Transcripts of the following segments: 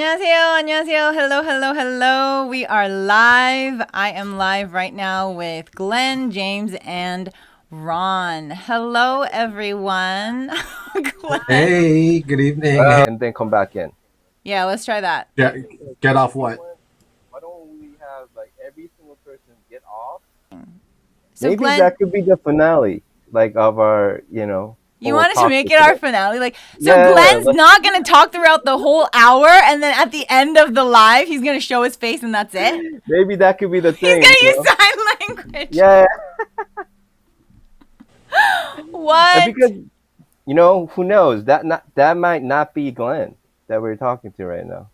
안녕하세요, 안녕하세요. Hello, hello, hello. We are live. I am live right now with Glenn, James, and Ron. Hello, everyone. Glenn. Hey, good evening. Hey, And then come back in. Yeah, let's try that. get off what? Why don't we have like every single person get off? So Maybe Glenn, that could be the finale, like of our, you whole wanted to talk make it today. our finale? So Yeah, Glenn's let's, not going to talk throughout the whole hour, and then at the end of the live, he's going to show his face, and that's it? maybe that could be the He's thing. going to use sign language. Yeah, What? because who knows? That might not be Glenn that we're talking to right now.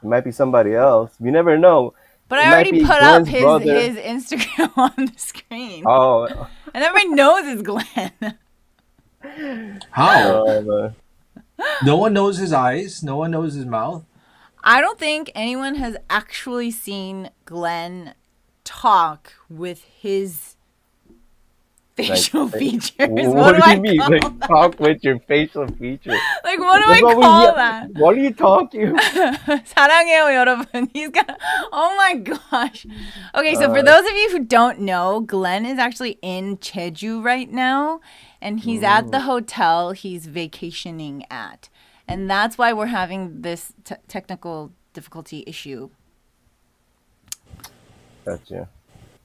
It might be somebody else. We never know. But It I might already be put up Glenn's brother. his Instagram on the screen. Oh, And everybody knows it's Glenn. How? uh, No one knows his eyes. No one knows his mouth. I don't think anyone has actually seen Glenn talk with his facial features. what do I you mean? call Like that? talk with your facial features. Like, what do That's I what call that? What are you talking? 사랑해요, 여러분. He's got. Oh my gosh. Okay, so for those of you who don't know, Glenn is actually in Jeju right now, and he's at the hotel he's vacationing at, and that's why we're having this technical difficulty issue. Gotcha.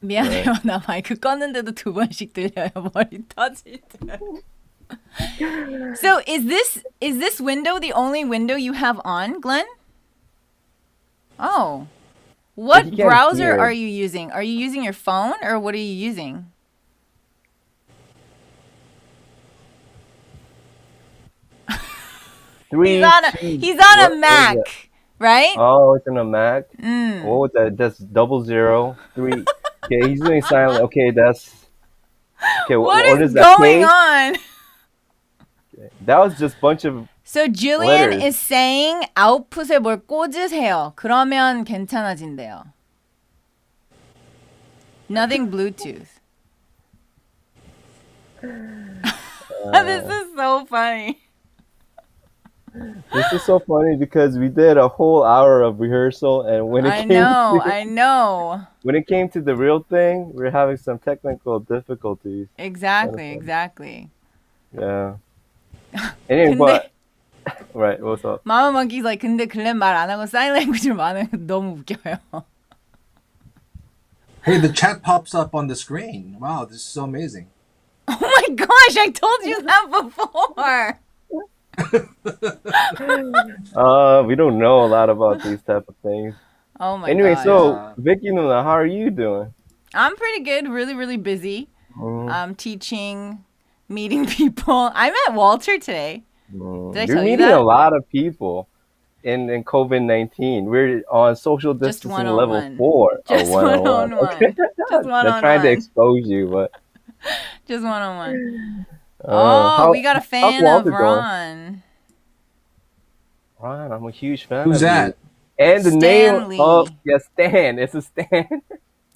미안해요. 나 마이크 껐는데도 두 번씩 들려요. 머리 터질 듯. So is this window the only window you have on, Glenn? Oh. What You can't browser hear. are you using? Are you using your phone or what are you using? Three. He's on a What is Mac, it? right? Oh, it's in a Mac. Mm. What was that? That's 003. Okay, he's doing silent. Okay, that's okay. What What is is that? going K? on? That was just a bunch of So Julian letters. is saying 아웃풋에 뭘 꽂으세요. 그러면 괜찮아진대요. Nothing Bluetooth. This is so funny. This is so funny because we did a whole hour of rehearsal, and when it I came know, to, I know. when it came to the real thing, we're having some technical difficulties. Exactly, exactly. Yeah. Anyway, 근데 but right, what's up? 마마 monkey's like 근데 글렌 말 안 하고 사인 랭귀지로 말하는 거 너무 웃겨요. Hey, the chat pops up on the screen. Wow, this is so amazing. Oh my gosh, I told you that before. We don't know a lot about these type of things. Oh my Anyway, gosh. so Yeah. Vicky Nuna, how are you doing? I'm pretty good, really, really busy. Mm, Teaching, meeting people. I met Walter today. Did I You're tell you meeting that? a lot of people in COVID-19. We're on social Just distancing level one-on-one. 4. Just Oh, 101. one-on-one. Okay. Just They're trying to one-on-one. expose you, but Just one-on-one. how We got a how's fan of Walter doing? Ron. Ron, I'm a huge fan Who's of that? you. And the name of Stanley. Stan. It's a Stan.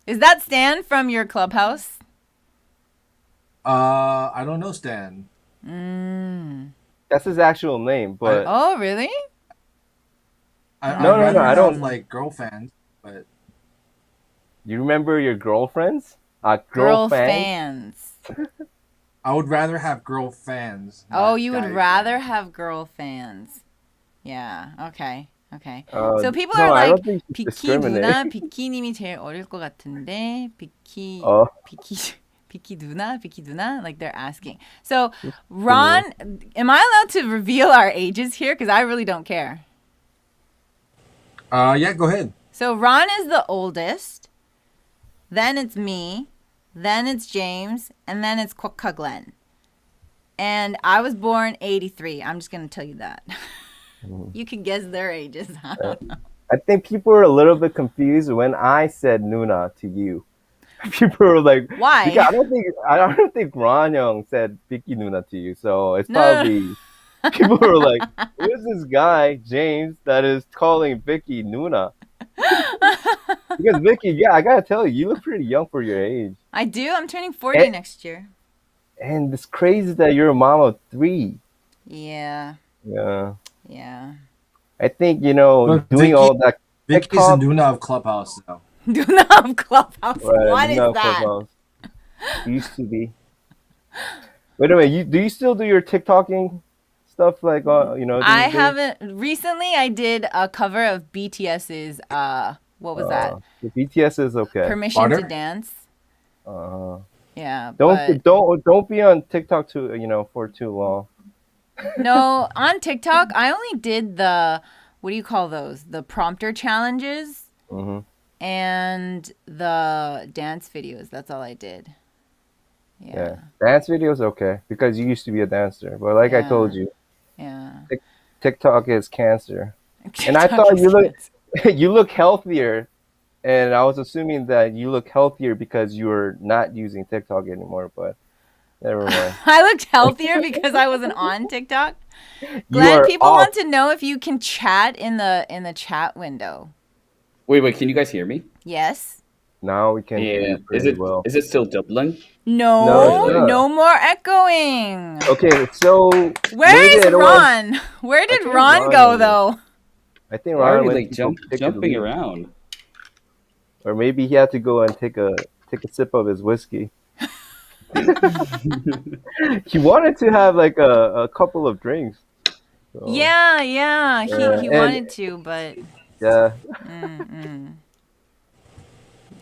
Is that Stan from your clubhouse? I don't know, Stan. Mm. That's his actual name, but Oh, really? I'd No, rather I have don't. like girlfriends, but You remember your girlfriends? Girl Girlfriends? fans. I would rather have girl fans. Oh, not you would guy rather fans. have girl fans. Yeah, okay. Okay. Uh, So people no, are I like, don't think you 비키 discriminate. 누나, 비키님이 제일 어릴 것 같은데, 비키, Oh, 비키 누나? Like they're asking. So, Ron, am I allowed to reveal our ages here? Because I really don't care. Yeah, go ahead. So, Ron is the oldest. Then it's me. Then it's James. And then it's Kwokka Glenn. And I was born 83. I'm just going to tell you that. You can guess their ages. I don't know. I think people are a little bit confused when I said Nuna to you. People are like, Why? because I don't think Ron Young said Vicky Nuna to you, so it's No. probably people are like, who is this guy James that is calling Vicky Nuna? Because Vicky, yeah, I gotta tell you, you look pretty young for your age, I do. I'm turning 40 and, next year. and it's crazy that you're a mom of 3. Yeah. Yeah. Yeah. I think But doing all that Vicky's the TikTok, Nuna of Clubhouse now. Do not have Clubhouse. right? What Do is not that? Clubhouse. Used to be. Wait a minute, you still do your TikToking stuff like I these days? haven't recently. I did a cover of BTS's what was that? The BTS is okay. Permission to Butter? Dance. Uh, Yeah, don't but don't be on TikTok too for too long. no, on TikTok I only did the what do you call those? The prompter challenges Hmm. and the dance videos. That's all I did. Yeah, Yeah. dance videos okay because you used to be a dancer, but like I told Yeah. you, Yeah. TikTok is cancer. And I TikTok thought is cancer. you look healthier, and I was assuming that you look healthier because you were not using TikTok anymore. But never mind. I looked healthier because I wasn't on TikTok. You Glenn, are people off. want to know if you can chat in the chat window. Wait, can you guys hear me? Yes. Now we can hear Yeah. you pretty well. Is it still Dublin? No, it's No, not. no more echoing. Okay, so Where is maybe it was. Ron? Where did think Ron Ron go is- though? I think Why are Ryan you went like to go take a jumping leak. around? Or maybe he had to go and take a sip of his whiskey. He wanted to have like a couple of drinks. So, Yeah, he and wanted to, but yeah,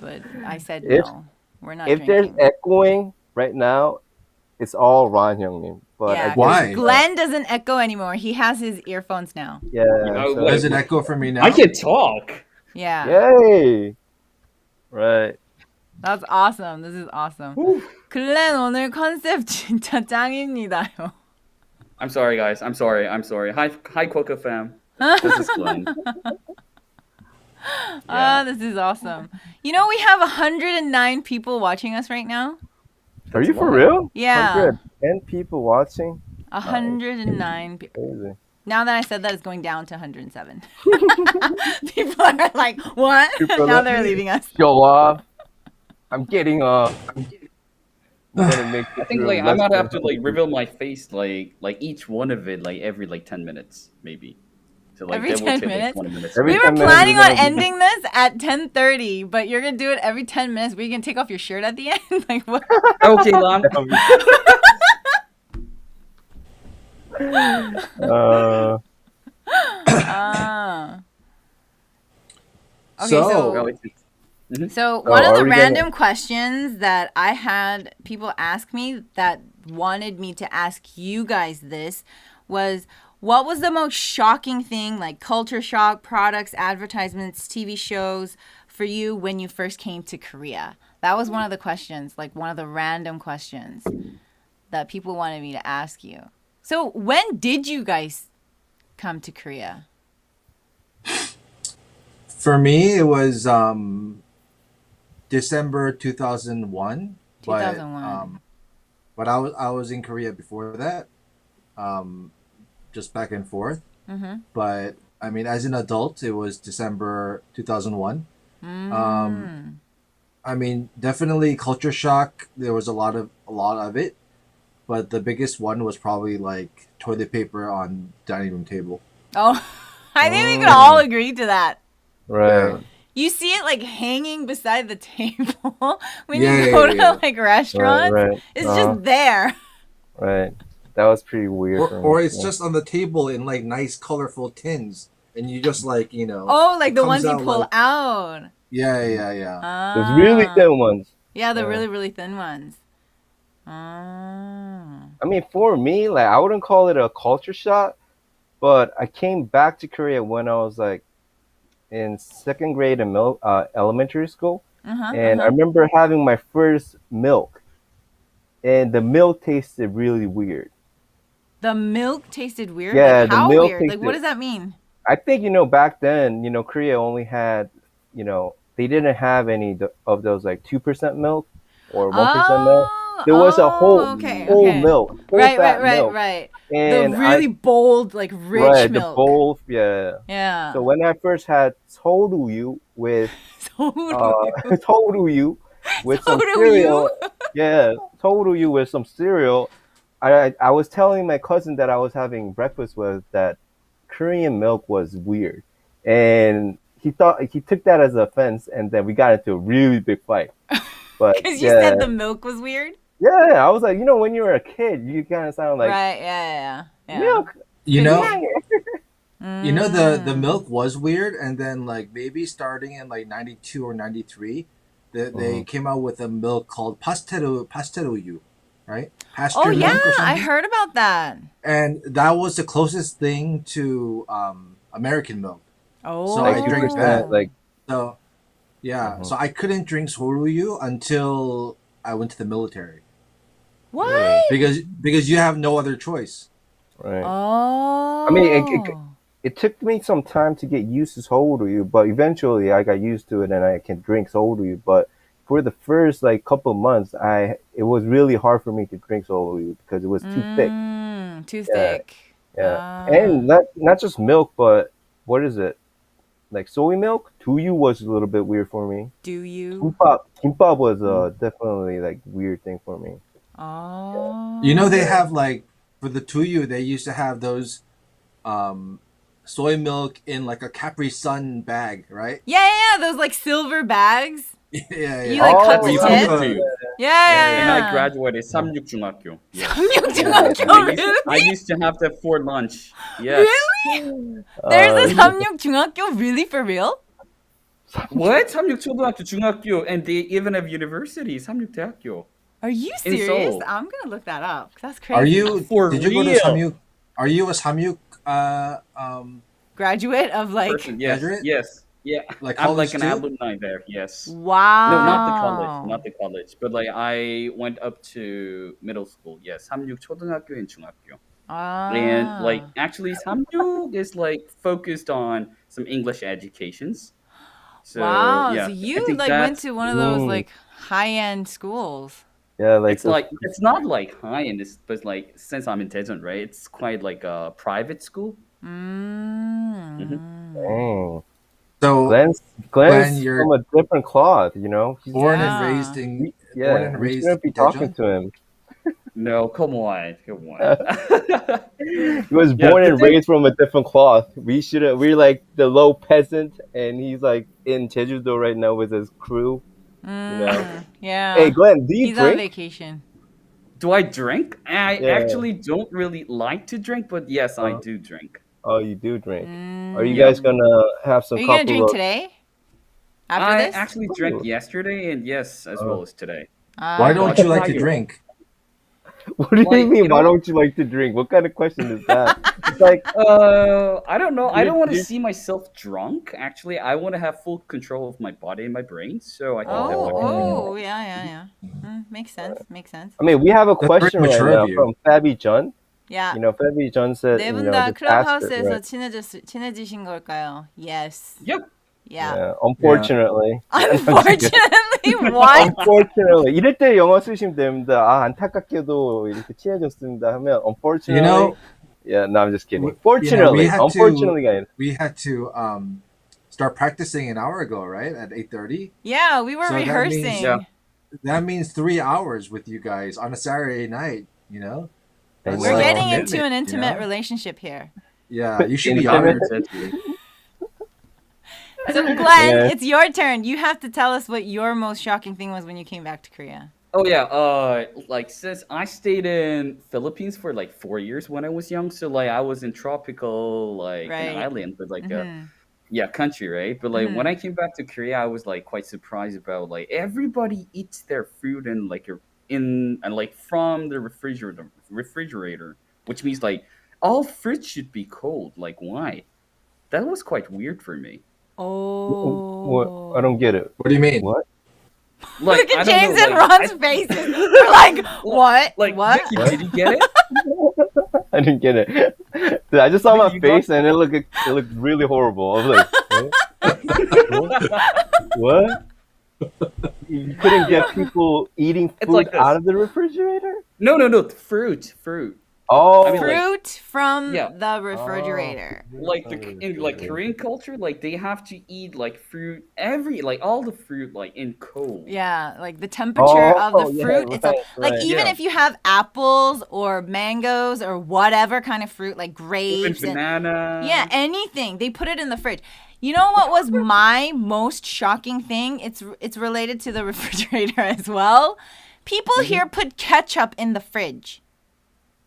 but I said if no. We're not if there's drinking. echoing right now, it's all Ron Youngnim. But I Yeah, guess Why? Glenn doesn't echo anymore. He has his earphones now. yeah. Oh, So, wait. Does it echo for me now? I can talk. Yeah. yay! Right. That's awesome. This is awesome. 글렌 오늘 컨셉 진짜 짱입니다요. I'm sorry, guys. I'm sorry. Hi, Quokka fam. This is Glenn. This is awesome. You know, we have 109 people watching us right now. Are you for wild. real? Yeah. 110 people watching. 109 people. Crazy. Now that I said that, it's going down to 107. People are like, what? People are Now like, they're leaving us. Show off. I'm getting off. I'm gonna make I think like I might have to like reveal my face like each one of it like every like 10 minutes maybe. So like Every that will 10 take like minutes? 20 minutes. Every We 10 were minutes planning we're on gonna be- ending this at 10:30, but you're gonna do it every 10 minutes. Where you can take off your shirt at the end. Like what? Okay, Lon. Ah. Okay, Oh, so one of are the we random questions that I had people ask me that wanted me to ask you guys this was, what was the most shocking thing, like culture shock, products, advertisements, TV shows for you when you first came to Korea? That was one of the questions, like one of the random questions that people wanted me to ask you. So when did you guys come to Korea? For me, it was December 2001. 2001. But I was in Korea before that, just back and forth. Mm-hmm. But I mean, as an adult, it was December 2001. I mean, definitely culture shock. There was a lot of it, but the biggest one was probably like toilet paper on dining room table. Oh, I think we could all agree to that. Right. You see it like hanging beside the table when Yeah, you go yeah, to yeah. like restaurants. Right. It's just there. Right. That was pretty weird. for me. Or it's Yeah. just on the table in like nice colorful tins, and you just like Oh, like it the comes ones you out pull like- out. yeah. There's really Ah. thin ones. Yeah, the Yeah. really, really thin ones. Ah. I mean, for me, like I wouldn't call it a culture shock, but I came back to Korea when I was like in second grade in elementary school, and I remember having my first milk, and the milk tasted really weird. The milk tasted weird? Yeah, Like, the how milk weird? Like, what tasted- does that mean? I think back then, Korea only had, they didn't have any of those like 2% milk or 1% milk. There was a whole okay. milk, whole Right. milk. And The really bold, like rich right, milk. the bowl, yeah. Yeah. So when I first had soruyu with soruyu with some Soruyu? cereal, yeah, soruyu with some cereal, I was telling my cousin that I was having breakfast with that Korean milk was weird, and he took that as an offense, and then we got into a really big fight. But Because you said the milk was weird. yeah, I was like, when you were a kid, you kind of sound like Right? Yeah. milk. You know, Mm. you know the milk was weird, and then like maybe starting in like 92 or 93, they came out with a milk called pasteruyu, right? Pasture Oh yeah, milk or I something. heard about that. And that was the closest thing to American milk. Oh, So I drank that. like So yeah, Mhm. so I couldn't drink soruyu until I went to the military what? because you have no other choice. right. Oh, I mean, it took me some time to get used to Souryu, but eventually I got used to it and I can drink Souryu. But for the first like couple months, it was really hard for me to drink Souryu because it was too thick. Too Yeah, thick. yeah, Ah. and not just milk, but what is it? Like soy milk? Tuyu was a little bit weird for me. Do you? Kimbap was definitely like weird thing for me. Oh. You know they have like for the tuyu they used to have those soy milk in like a Capri Sun bag, right? Yeah, those like silver bags. Yeah. You like cut That's the what tip. you do. Yeah. And I graduated 삼육중학교. Yes. 삼육중학교, I used to have that for lunch. Yes. Really? There's a 삼육중학교, really, for real? What? 삼육초등학교, 중학교, and they even have universities. 삼육대학교. Are you In serious? Seoul. I'm gonna look that up. That's crazy. Are you? For did you go to real? Samyuk? Are you a Samyuk? Graduate of like? Person, yes, graduate? yes, yeah. Like I'm college like an too? alumni there. Yes. Wow. No, not the college, but like I went up to middle school. Yes, 삼육 초등학교 and 중학교. And like actually 삼육 is like focused on some English educations. So wow. yeah, So I you think like went that's to one of those like high-end schools. Yeah, like it's like it's not like high end, but like since I'm in Daejeon, right? It's quite like a private school. dang. So Glenn's Glenn, you're from a different cloth, He's born Yeah. and raised in born yeah. and We raised shouldn't be in talking Daejeon? to him. No, come on, come on. He was Yeah, born the and thing- raised from a different cloth. We're like the low peasant, and he's like in Jeju right now with his crew. Yeah. Hey, Glenn, do you He's on drink? vacation. Do I drink? I Yeah. actually don't really like to drink, but yes, I do drink. Oh, you do drink. Are you Yeah. guys gonna have some Are you gonna couple drink of? today? After I this? actually drank yesterday and yes, as well as today. Why don't you like to Tired. drink? What do you Like, mean? you Why know- don't you like to drink? What kind of question is that? It's like I don't know. I You- don't want to you- see myself drunk. Actually, I want to have full control of my body and my brain. So I think that would be Oh, yeah. Makes sense. I mean, we have a That's pretty question right mature now of you. from Fabi Jun. Yeah. Fabi Jun said, 네 분 다 just ask it, 클럽하우스에서 right? 친해지신 걸까요? Yes. Yep. Yeah. Yeah, unfortunately. Unfortunately, what? Unfortunately. 이럴 때 영어 쓰시면 됩니다. 안타깝게도 이렇게 친해졌습니다 하면 unfortunately. You know, Yeah, no, I'm just kidding. we Fortunately, had unfortunately, guys. we had to start practicing an hour ago, right? At 8:30. Yeah, we were So that means- rehearsing. Yeah. That means 3 hours with you guys on a Saturday night. That's We're like getting into commitment, an intimate you know? relationship here. Yeah, you should be Intimate. honored. So, Glenn, Yeah. it's your turn. You have to tell us what your most shocking thing was when you came back to Korea. Oh yeah, like since I stayed in Philippines for like 4 years when I was young, so like I was in tropical like Right. an island, but like Mhm. country, right? But like when I came back to Korea, I was like quite surprised about like everybody eats their food in like from the refrigerator, which means like all fruit should be cold. Like why? That was quite weird for me. Oh. What? I don't get it. What do you mean? What? Like Look I at don't James know, and like, Ron's faces. They're like, what? Like what? Vicky, did you get it? I didn't get it. Dude, I just saw my You face and it looked really horrible. I was like, what? You couldn't get people eating It's food like this. out of the refrigerator? No, fruit. Oh, I mean, like, fruit from yeah, the refrigerator. like in like Korean culture, like they have to eat like fruit like all the fruit like in cold. Yeah, like the temperature of the Oh, yeah, fruit itself. Like right. even Yeah, if you have apples or mangoes or whatever kind of fruit, like even grapes and yeah, banana. anything, they put it in the fridge. You know what was my most shocking thing? It's related to the refrigerator as well. People here put ketchup in the fridge.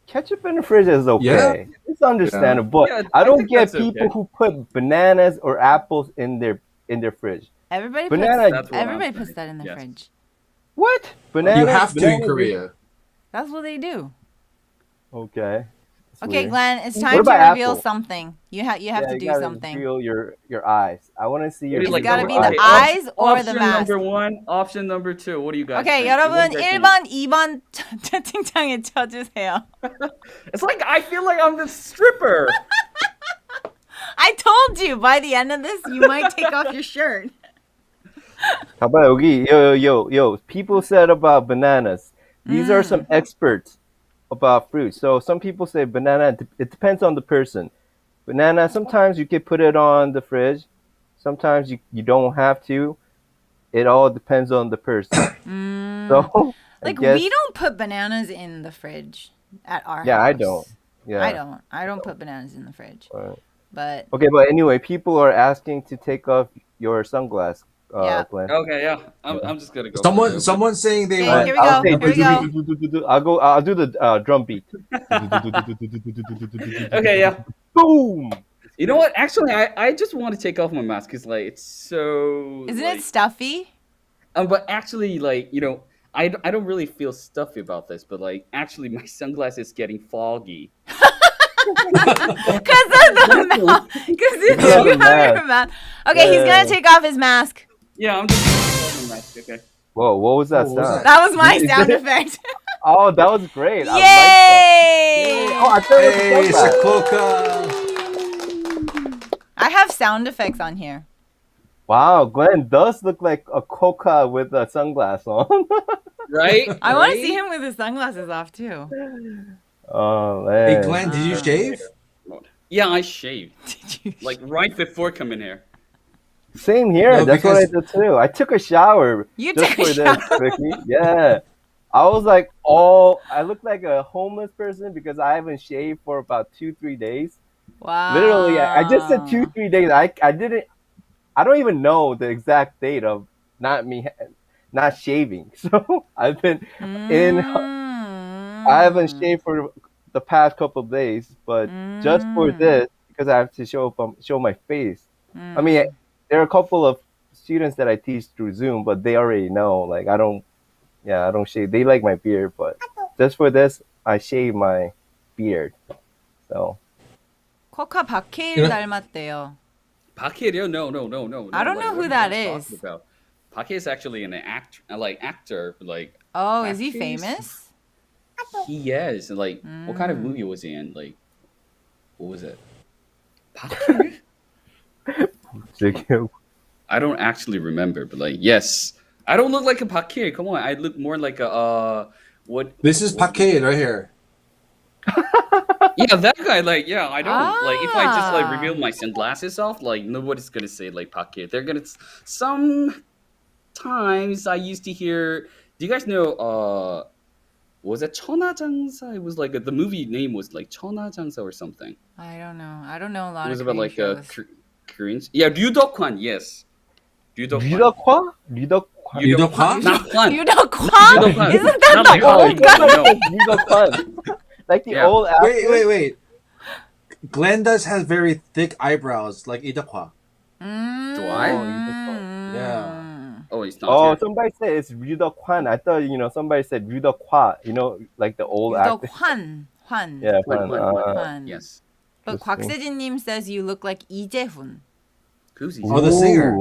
Ketchup in the fridge is Yeah. okay. It's understandable, but Yeah, I I don't think get that's people okay. who put bananas or apples in their fridge. Everybody puts Banana, That's what I'm everybody puts saying. that in their Yes. fridge. what? You Bananas, have to in bananas. Korea. That's what they do. Okay. That's Okay, weird. Glenn, it's What time to about reveal apple? something. You have Yeah, to you do gotta something. reveal your eyes. I want to see What your do you It's like? got to your be the eyes. Okay, eyes or the option mask. number one, option number two. What do you guys 오케이, think? What 여러분 do you guys think? 1번, 2번 채팅창에 쳐주세요. It's like I feel like I'm the stripper. I told you by the end of this you might take off your shirt. 봐봐 여기 yo. People said about bananas. These are some experts about fruit. So some people say banana. It depends on the person. Banana. Sometimes you can put it on the fridge. Sometimes you don't have to. It all depends on the person. So I Like guess we don't put bananas in the fridge at our yeah, house. I don't. Yeah. I don't put bananas in the fridge. Right. But Okay, but anyway, people are asking to take off your sunglasses, yeah. Glenn. Okay, yeah. I'm just gonna go. for it. Someone's saying they Okay, want. here we I'll go. say Here we go. I'll do the drum beat. Okay, yeah. Boom. You know what? Actually, I just want to take off my mask because like it's so. Isn't like, it stuffy? But actually, like I don't really feel stuffy about this, but like actually, my sunglasses getting foggy. Because of the mouth. Because you Because of the have your mask. mouth. Okay, he's Yeah. gonna take off his mask. Yeah, I'm just gonna take off my mask. Okay. Whoa, what was that Oh, what was sound? That was my Is sound it- effect. Oh, that was great. I like Yay! that. Oh, I thought it Hey, was a sunglass. Sakoka. I have sound effects on here. Wow, Glenn does look like a coca with a sunglass on. Right. I want to Right? see him with his sunglasses off too. Oh man. Hey, Glenn, did you shave? Yeah, I shaved Did you? like right before coming here. Same here. No, That's what I because- did too. I took a shower You just took a for shower? this, Vicky. Yeah. I was like, I look like a homeless person because I haven't shaved for about 2-3 days. Wow. Literally, I just said 2-3 days. I don't even know the exact date of not shaving. So I've been in. I haven't shaved for the past couple of days, but just for this because I have to show my face. I mean, there are a couple of students that I teach through Zoom, but they already know. Like I don't shave. They like my beard, but just for this, I shave my beard. So 코카 박해일 You know- 닮았대요. Paquet, no. I don't Like, know what who are you that guys is. talking about? Paquet is actually an actor. Like Oh, is he Actors? famous? he is. Like what kind of movie was he in? Like what was it? Paquet? I don't actually remember, but like yes, I don't look like a Paquet. Come on, I look more like a what? This is Paquet right here. Yeah, that guy. Like yeah, I don't like if I just like Ah. reveal my sunglasses off. Like nobody's gonna say like Paquet. They're gonna sometimes I used to hear. Do you guys know? Was it 천하장사? It was like the movie name was like 천하장사 or something. I don't know. I don't know a lot It was of about Korean like shows. Koreans. Yeah, Ryudokwan. Yes, Ryudokwan. Ryudokwa? Ryudokwan? Not Kwan. 유덕화? Ryudokwan. Isn't that Not the like old Kwan. guy? No. Ryudokwan. Like the Yeah. old actor. Wait. Glenn does have very thick eyebrows, like Idakwa. Do I? Yeah. Oh, it's not. Oh, here. somebody said it's Ryudokwan. I thought somebody said Ryudokwa. Like the old actor. 유덕환. 환. Yeah, Kwan, fun. Kwan. 환. Yes. But 곽세진님 says you look like 이재훈. Who's he? Oh, the singer.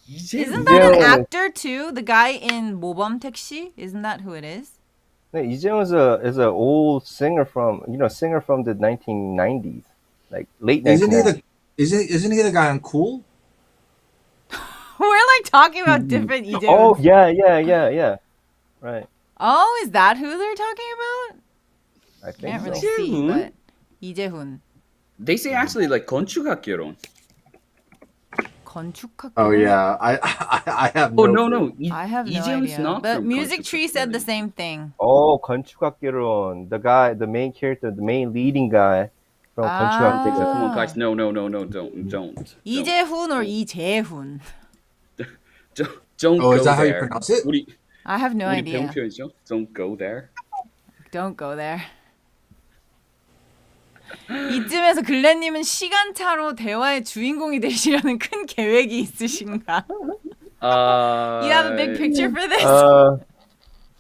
Isn't that an Yeah. actor too? The guy in 모범 택시? Isn't that who it is? No, Ijeon is a old singer from the 1990s, like late 1990s. Isn't he the guy on Cool? We're like talking about different Ijehuns. Oh yeah. Right. Oh, is that who they're talking about? I think Can't really so. see, Ijaehun? but 이재훈. They say actually like 건축학개론. 건축학개론? Oh yeah, I have Oh no no clue. no, I have no Ijaehun's idea. not But from Music Tree said the 건축학개론. same thing. Oh, 건축학개론. The guy, the main character, the main leading guy from 건축학개론. Come on, Ah. guys! No, don't. 이재훈 or 이재훈? Don't Oh, is go that how you there. pronounce it? 우리 I have no 우리 idea. 배운 표현이죠? Don't go there. Don't go there. 이쯤에서 글렌님은 시간차로 대화의 주인공이 되시려는 큰 계획이 있으신가? You have a big picture for this?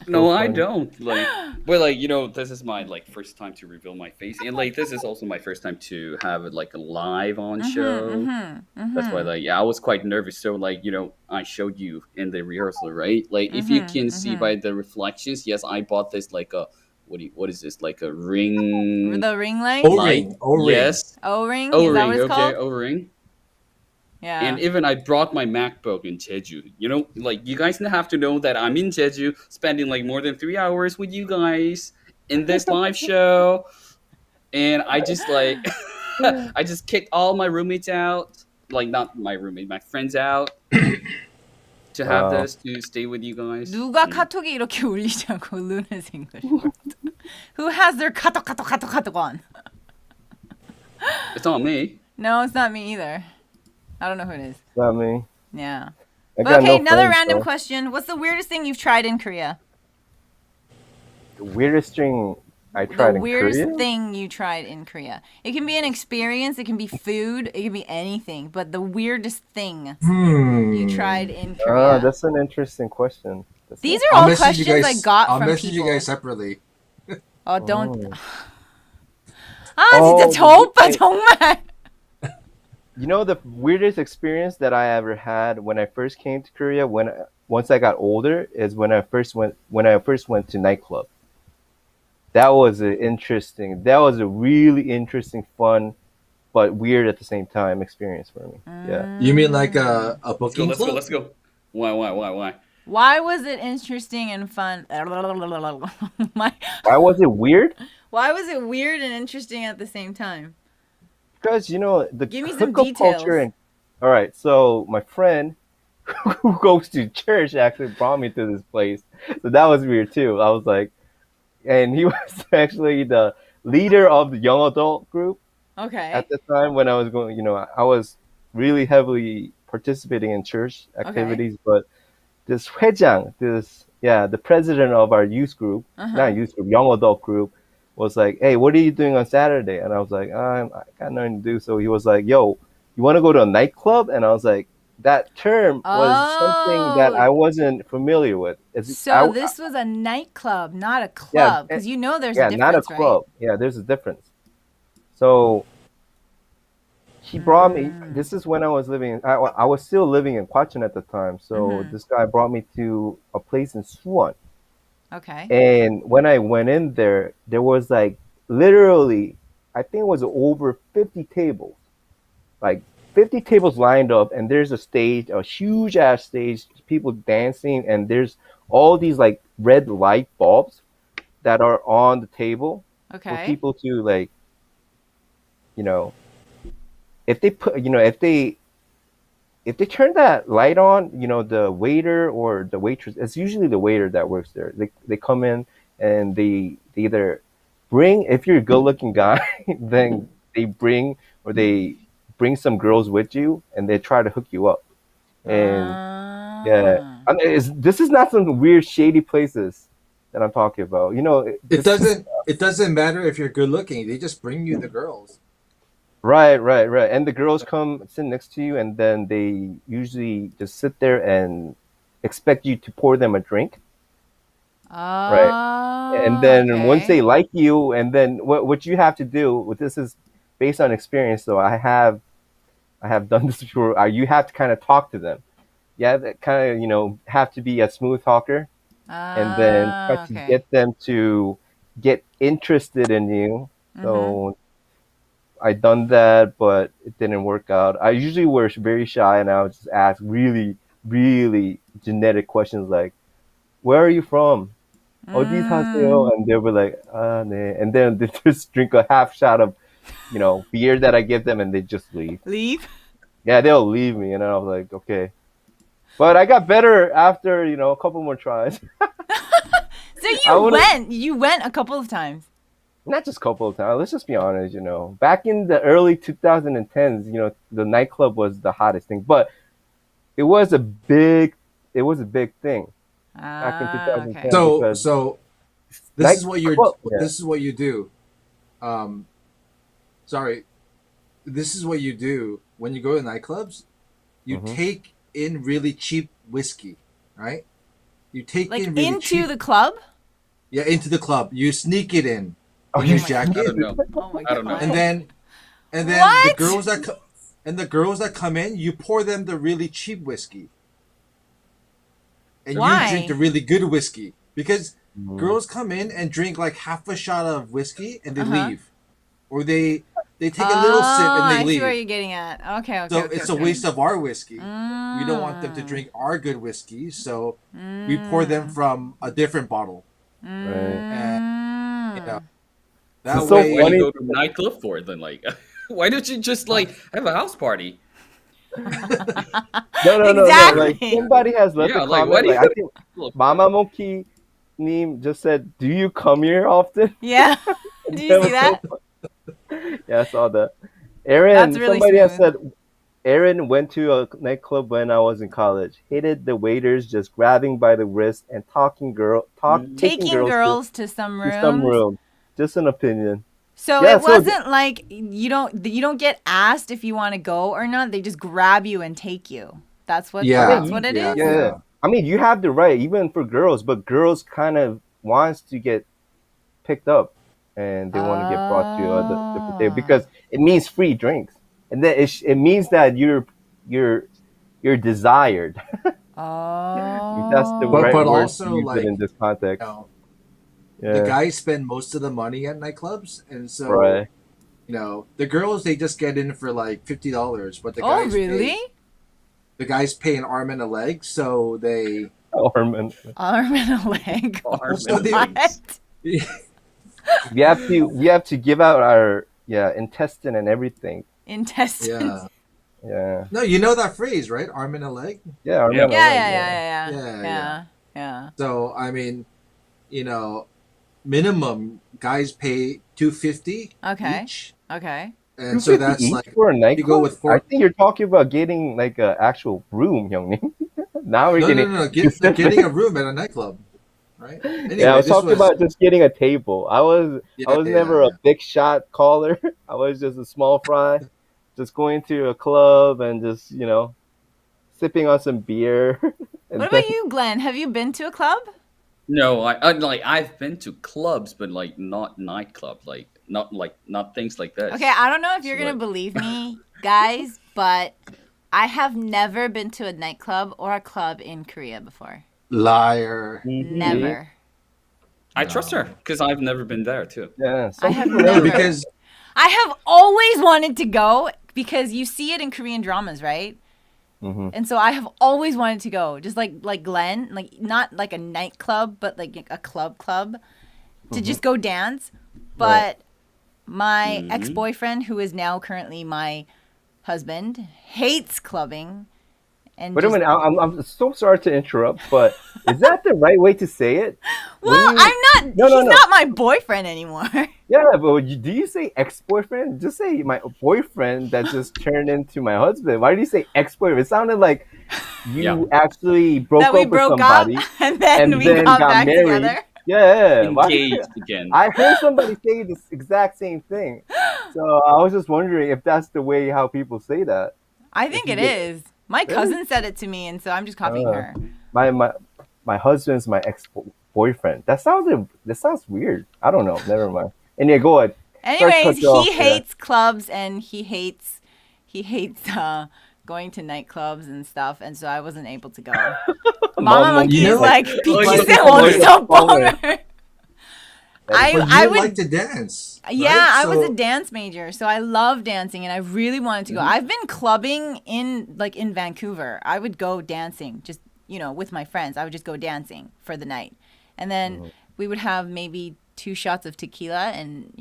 No, So I funny. don't. Like, but like this is my like first time to reveal my face, and like this is also my first time to have like a live on show. That's why like I was quite nervous. So like I showed you in the rehearsal, right? Like if you can see by the reflections, yes, I bought this like a what is this like a ring? The ring light? O-ring. O-ring. Yes, O-ring? Is that O-ring. what it's Okay, called? O-ring. Yeah. And even I brought my MacBook in Jeju. Like you guys have to know that I'm in Jeju, spending like more than 3 hours with you guys in this live show. And I just like, I just kicked all my roommates out. Like not my roommate, my friends out. To have Wow. this, to stay with you guys. 누가 카톡이 이렇게 울리냐고 Luna's English world. Who has their 카톡 on? It's not me. No, it's not me either. I don't know who it is. Not me. Yeah. I But got okay, no another friends, random though. question. What's the weirdest thing you've tried in Korea? The weirdest thing I The tried in weirdest Korea? thing you tried in Korea. It can be an experience, it can be food, it can be anything. But the weirdest thing you tried in Korea. That's an interesting question. These are all questions I got I'll from message people. you guys separately. Oh, don't. Oh. 진짜 저 Oh, 오빠 okay. 정말. You know the weirdest experience that I ever had when I first came to Korea once I got older is when I first went to nightclub. That was a really interesting, fun, but weird at the same time experience for me. Yeah. You mean like a Let's go, booking let's go, club? let's go. Why? Why was it interesting and fun? Why was it weird? Why was it weird and interesting at the same time? Because the Give me some hookup culture details. all right, so my friend who goes to church actually brought me to this place, so that was weird too. I was like, and he was actually the leader of the young adult group Okay. at the time when I was going. I was really heavily participating in church activities, but this 회장, the president of our youth group, not youth group, young adult group, was like, "Hey, what are you doing on Saturday?" And I was like, I got nothing to do. So he was like, "Yo, you want to go to a nightclub?" And I was like, that term was something that I wasn't familiar with. So this was a nightclub, not a club, because there's a difference, not a club. right? Yeah, there's a difference. So he brought me. This is when I was living. I was still living in Gwacheon at the time. So this guy brought me to a place in Suwon. Okay. And when I went in there, there was like literally, I think it was over 50 tables, like 50 tables lined up, and there's a stage, a huge ass stage, people dancing, and there's all these like red light bulbs that are on the table for people to like, if they put, if they turn that light on, the waiter or the waitress, it's usually the waiter that works there. They come in and they either bring, if you're a good looking guy, then they bring some girls with you and they try to hook you up. And this is not some weird shady places that I'm talking about. It doesn't matter if you're good looking. They just bring you the girls. Right. And the girls come sit next to you, and then they usually just sit there and expect you to pour them a drink. Right. And then once they like you, and then what you have to do, this is based on experience, so I have done this before. You have to kind of talk to them. Yeah, that kind of have to be a smooth talker, and then try to get them to get interested in you. So I done that, but it didn't work out. I usually were very shy, and I would just ask really, really genetic questions like, "Where are you from?" 어디 사세요? And they were like, 네. And then they just drink a half shot of, beer that I give them, and they just leave. Leave? Yeah, they'll leave me, and then I was like, okay. But I got better after, a couple more tries. So you went a couple of times. Not just a couple of times. Let's just be honest, Back in the early 2010s, the nightclub was the hottest thing. But it was a big thing back in 2010. Okay. So this is what this is what you do. Sorry. This is what you do when you go to nightclubs. You take in really cheap whiskey, right? You take like in really into cheap, the club? Yeah, into the club. You sneak it in Oh, your you- I jacket, don't know. Oh my I don't know. God. and then What? the girls that come in, you pour them the really cheap whiskey, and Why? you drink the really good whiskey because girls come in and drink like half a shot of whiskey and they leave, or they take a little sip and they I see leave. where you're getting at. Okay. So it's a waste of our whiskey. We don't want them to drink our good whiskey, so we pour them from a different bottle. Right. And, Mm. that It's so way, Why do funny. you go to a nightclub for it then? Like, why don't you just like have a house party? No. Like Exactly. somebody has left Yeah, a like, comment. why do Like, you- I think Mama Moki Neem just said, "Do you come here often?" Yeah. Did you see that? Yeah, I saw that. Aaron, That's really somebody has smooth. said, Aaron went to a nightclub when I was in college. Hated the waiters just grabbing by the wrist and taking Taking girls to some to some rooms. room. Just an opinion. So Yeah, it so- wasn't like you don't get asked if you want to go or not. They just grab you and take you. That's what Yeah. that's what it is. Yeah. I mean, you have the right, even for girls, but girls kind of wants to get picked up, and they want to get brought to a different table because it means free drinks, and then it means that you're desired. Oh. That's the But- right but word also, to use like, it in this context. the Yeah. guys spend most of the money at nightclubs, and so Right. the girls they just get in for like $50, but the Oh, guys really? the guys pay an arm and a leg, so they Arm Arm and a leg. Arm So and they- What? we have to give out our intestine and everything. Intestines. Yeah. No, you know that phrase, right? Arm and a leg. Yeah. Arm Yeah. and a Yeah, leg, yeah. Yeah. So I mean, minimum guys pay $250 Okay. each, Okay. and so that's each like for a nightclub. you go with four. I think you're talking about getting like an actual room, young. Now we're getting. No. Getting a room at a nightclub, right? Anyway, Yeah, I was this talking about just getting a table. I was never a big shot caller. I was just a small fry, just going to a club and just sipping on some beer. And What about you, Glenn? Have you been to a club? No, I've been to clubs, but like not nightclubs, not things like that. Okay, I don't know if you're So, gonna like- believe me, guys, but I have never been to a nightclub or a club in Korea before. liar. Never. I trust her because I've never been there too. Yeah, I have people never- Because I have always wanted to go because you see it in Korean dramas, right? Mhm. And so I have always wanted to go, just like Glenn, like not like a nightclub, but like a club to just go dance. But my ex-boyfriend, who is now currently my husband, hates clubbing. And Wait a just- minute, I'm so sorry to interrupt, but is that the right way to say it? Well, When you- I'm not. No, he's no. not my boyfriend anymore. Yeah, but do you say ex-boyfriend? Just say my boyfriend that just turned into my husband. Why do you say ex-boyfriend? It sounded like you actually broke that we up with broke somebody. up and then and we then got got back married. together. Yeah. why- Engaged again. I heard somebody say this exact same thing. So I was just wondering if that's the way how people say that. I think it is. My cousin said it to me, and so I'm just copying her. My husband's my ex-boyfriend. That sounds weird. I don't know. Never mind. And yeah, go ahead. Anyways, cut you off, he yeah. hates clubs and he hates going to nightclubs and stuff, and so I wasn't able to go. Mama Monkey you is know, like, like, "Pinky like, so like, boner." but I you would like to dance. Yeah, right? I was So- a dance major, so I love dancing, and I really wanted to go. I've been clubbing in Vancouver. I would go dancing, just with my friends. I would just go dancing for the night, and then we would have maybe 2 shots of tequila and,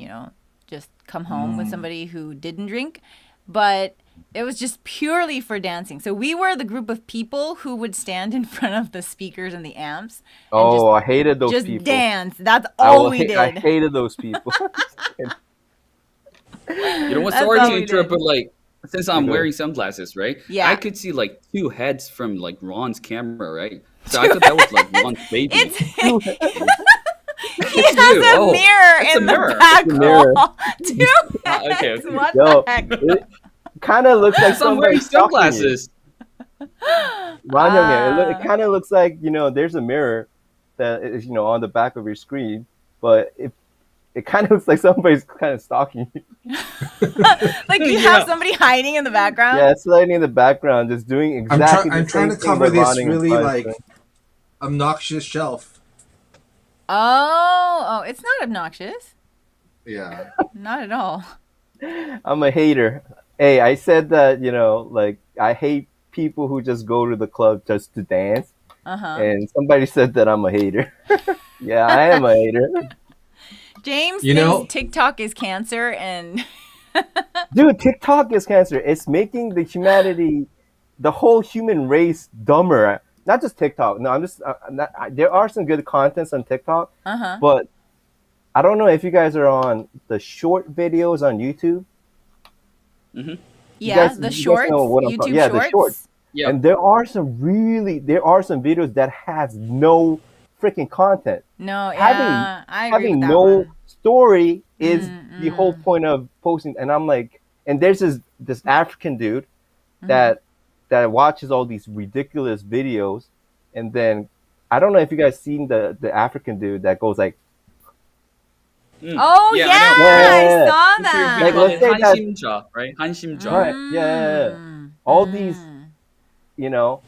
just come home with somebody who didn't drink. But it was just purely for dancing. So we were the group of people who would stand in front of the speakers and the amps. And Oh, I hated those just people. dance. That's all we did. I hated those people. You know what? That's Sorry all to we interrupt, did. but like, since I'm Okay. wearing sunglasses, right? Yeah. I could see like 2 heads from like Ron's camera, right? So I thought that was like Ron's baby. It's he It's has you. a Oh, mirror it's a in mirror. the back It's a mirror. wall. 2 okay, heads. okay. What Yo, the heck? it kind of looks like So I'm wearing somebody stalking you. sunglasses. Ron Young, it Ah. kind of looks like, there's a mirror that is, on the back of your screen, but it kind of looks like somebody's kind of stalking you. Like you Yeah. have somebody hiding in the background? Yeah, it's sliding in the background, just doing exactly I'm the trying same to thing cover that this Ron Young really is like doing. obnoxious shelf. Oh, it's not obnoxious. Yeah. Not at all. I'm a hater. Hey, I said that, like, I hate people who just go to the club just to dance. Uh-huh. And somebody said that I'm a hater. Yeah, I am a hater. James You thinks know- TikTok is cancer and Dude, TikTok is cancer. It's making the whole human race dumber. Not just TikTok. No, there are some good contents on TikTok, uh-huh. but I don't know if you guys are on the short videos on YouTube. Yeah, guys- the you guys shorts, know what I'm YouTube talking- yeah, the shorts. shorts. Yeah. And there are some videos that has no freaking content. No, Having- yeah, I agree Having with that no one. story is the whole point of posting. And I'm like, and there's this African dude that watches all these ridiculous videos, and then I don't know if you guys seen the African dude that goes like, Oh yeah, I know. I Yeah. saw We that. call let's it say that- 한심자, right? 한심자. Right, yeah. Mm. all these,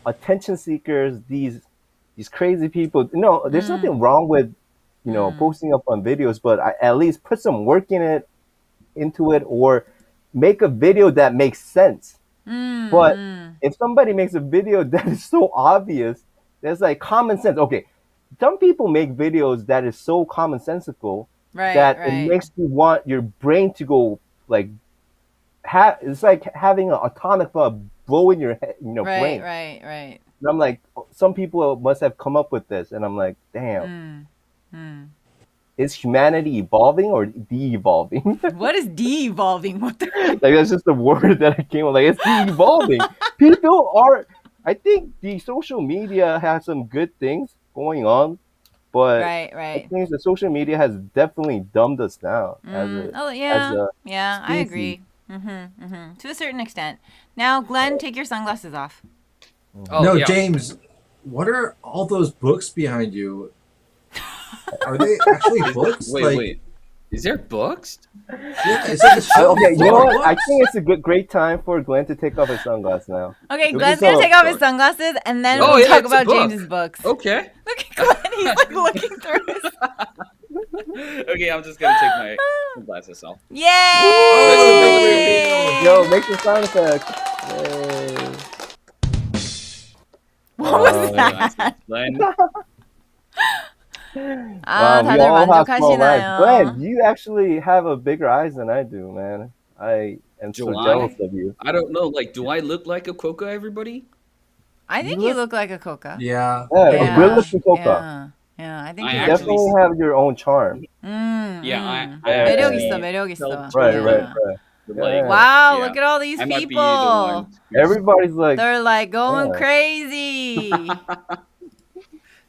attention seekers, these crazy people. No, there's nothing wrong with, posting up on videos, but at least put some work into it, or make a video that makes sense. But if somebody makes a video that is so obvious, that's like common sense. Okay, some people make videos that is so commonsensical Right, that right. it makes you want your brain to go like, it's like having an atomic bomb blow in your head, brain. Right. And I'm like, some people must have come up with this, and I'm like, damn, is humanity evolving or de-evolving? What is de-evolving? What the? Like, that's just the word that I came up. Like, it's de-evolving. People are. I think the social media has some good things going on, but I Right. think the social media has definitely dumbed us down as a. Oh yeah, as a yeah, I species. agree. To a certain extent. Now, Glenn, take your sunglasses off. Oh, no, yeah. James, what are all those books behind you? Are they actually books? Wait. Is there books? Yeah, it's like a shelf Okay, you know full of what? I books. think it's a great time for Glenn to take off his sunglasses now. Okay, Look Glenn's at gonna the- take off his sunglasses, and then Oh, we'll yeah, talk it's a about book. James's books. Okay. Look at Glenn; he's like looking through his. Okay, I'm just gonna take my glasses off. Yay! Yo, make the sound effect. Yay. What was Oh, that? Glenn, 아, we 다들 all have small eyes. 만족하시나요? Glenn, you actually have a bigger eyes than I do, man. I am so Do I? jealous of you. I don't know. Like, do I look like a coca, everybody? I think you look like a coca. Yeah. Yeah, Yeah. a good-looking coca. Yeah, I think I you You actually definitely have your own charm. Yeah, I 매력 actually 있어, 매력 있어. felt Right, Yeah. right. But, Yeah. like, Wow, yeah. look at all these I might be the people. one. Everybody's like, They're like going Yeah. crazy.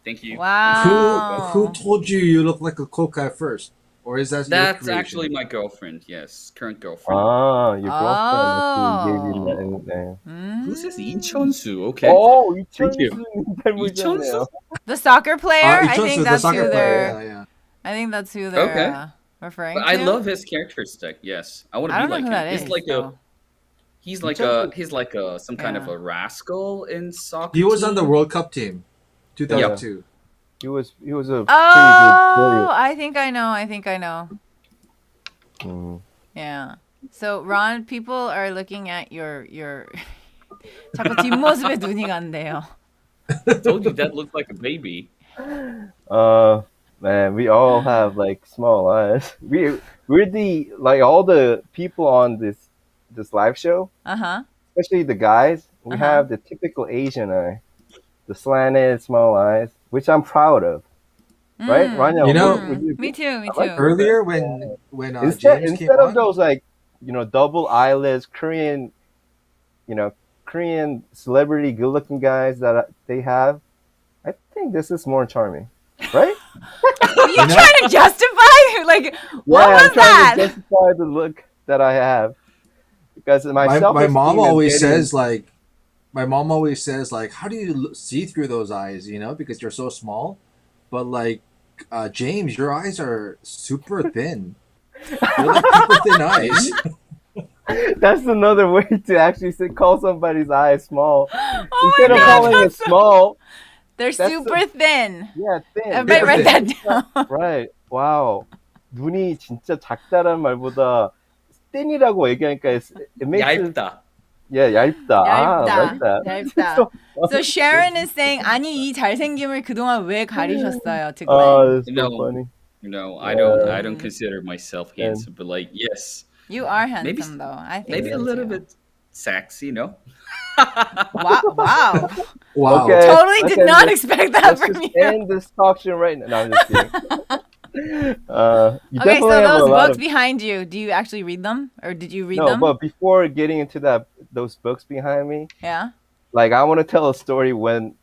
Thank you. Wow. Who told you look like a coca at first? Or is that your That's creation? actually my girlfriend. Yes, current girlfriend. your girlfriend actually gave you that nickname. Who says 이천수? Okay. Oh, Thank you. 이천수. The soccer player? I Ichonsu, think the that's soccer who player. they're. Yeah. I think that's who they're Okay. referring But to. I love his characteristic. Yes, I want I to don't be know like who him. that is. though. He's like some kind of Yeah. a rascal in soccer. He was on the team. World Cup team, 2002. He was a pretty good Oh, player. I think I know. Mm. Yeah. So Ron, people are looking at your 자꾸 뒷모습에 눈이 간대요. I told you that looked like a baby. Man, we all have like small eyes. We're the like all the people on this live show, Uh-huh. especially the guys. We Uh-huh. have the typical Asian eye, the slanted small eyes, which I'm proud of. Right, Mm. Rania, You know, would you Me agree? too, me I like too. it. earlier Yeah. when Instead James came instead of on, those like double eyelids Korean Korean celebrity good looking guys that they have, I think this is more charming, right? Are you you know, trying to justify? Like, what Yeah, I'm was trying to that? justify the look that I have because my self my mom esteem is always getting. says like my mom always says like, how do you see through those eyes? You know, because you're so small. But like, James, your eyes are super thin. They're like super thin eyes. Really? That's another way to actually call somebody's eyes small. Oh Instead my of Yeah, calling god, it that's so... small, They're that's super thin. yeah, thin. Everybody super Because write thin. that it's not down. right. Wow. 눈이 진짜 작다란 말보다 thin이라고 얘기하니까 it makes it 얇다. yeah, 얇다. Ah, I like 얇다. that. 얇다. So So funny. Sharon is saying, 아니 이 잘생김을 그동안 왜 가리셨어요? To Glenn. Oh, it's so No, funny. no, I don't Mm. consider myself And handsome, but like, yes, You are maybe handsome though. I think maybe a so little too. bit sexy, no? Wow. Wow. Wow. okay, Totally did not expect that let's from just you. end this talk show right now. No, I'm just kidding. You Okay, so definitely have a those lot books of behind you, do you actually read them? Or did you read no, them? but before getting into those books behind me, Yeah. like I want to tell a story when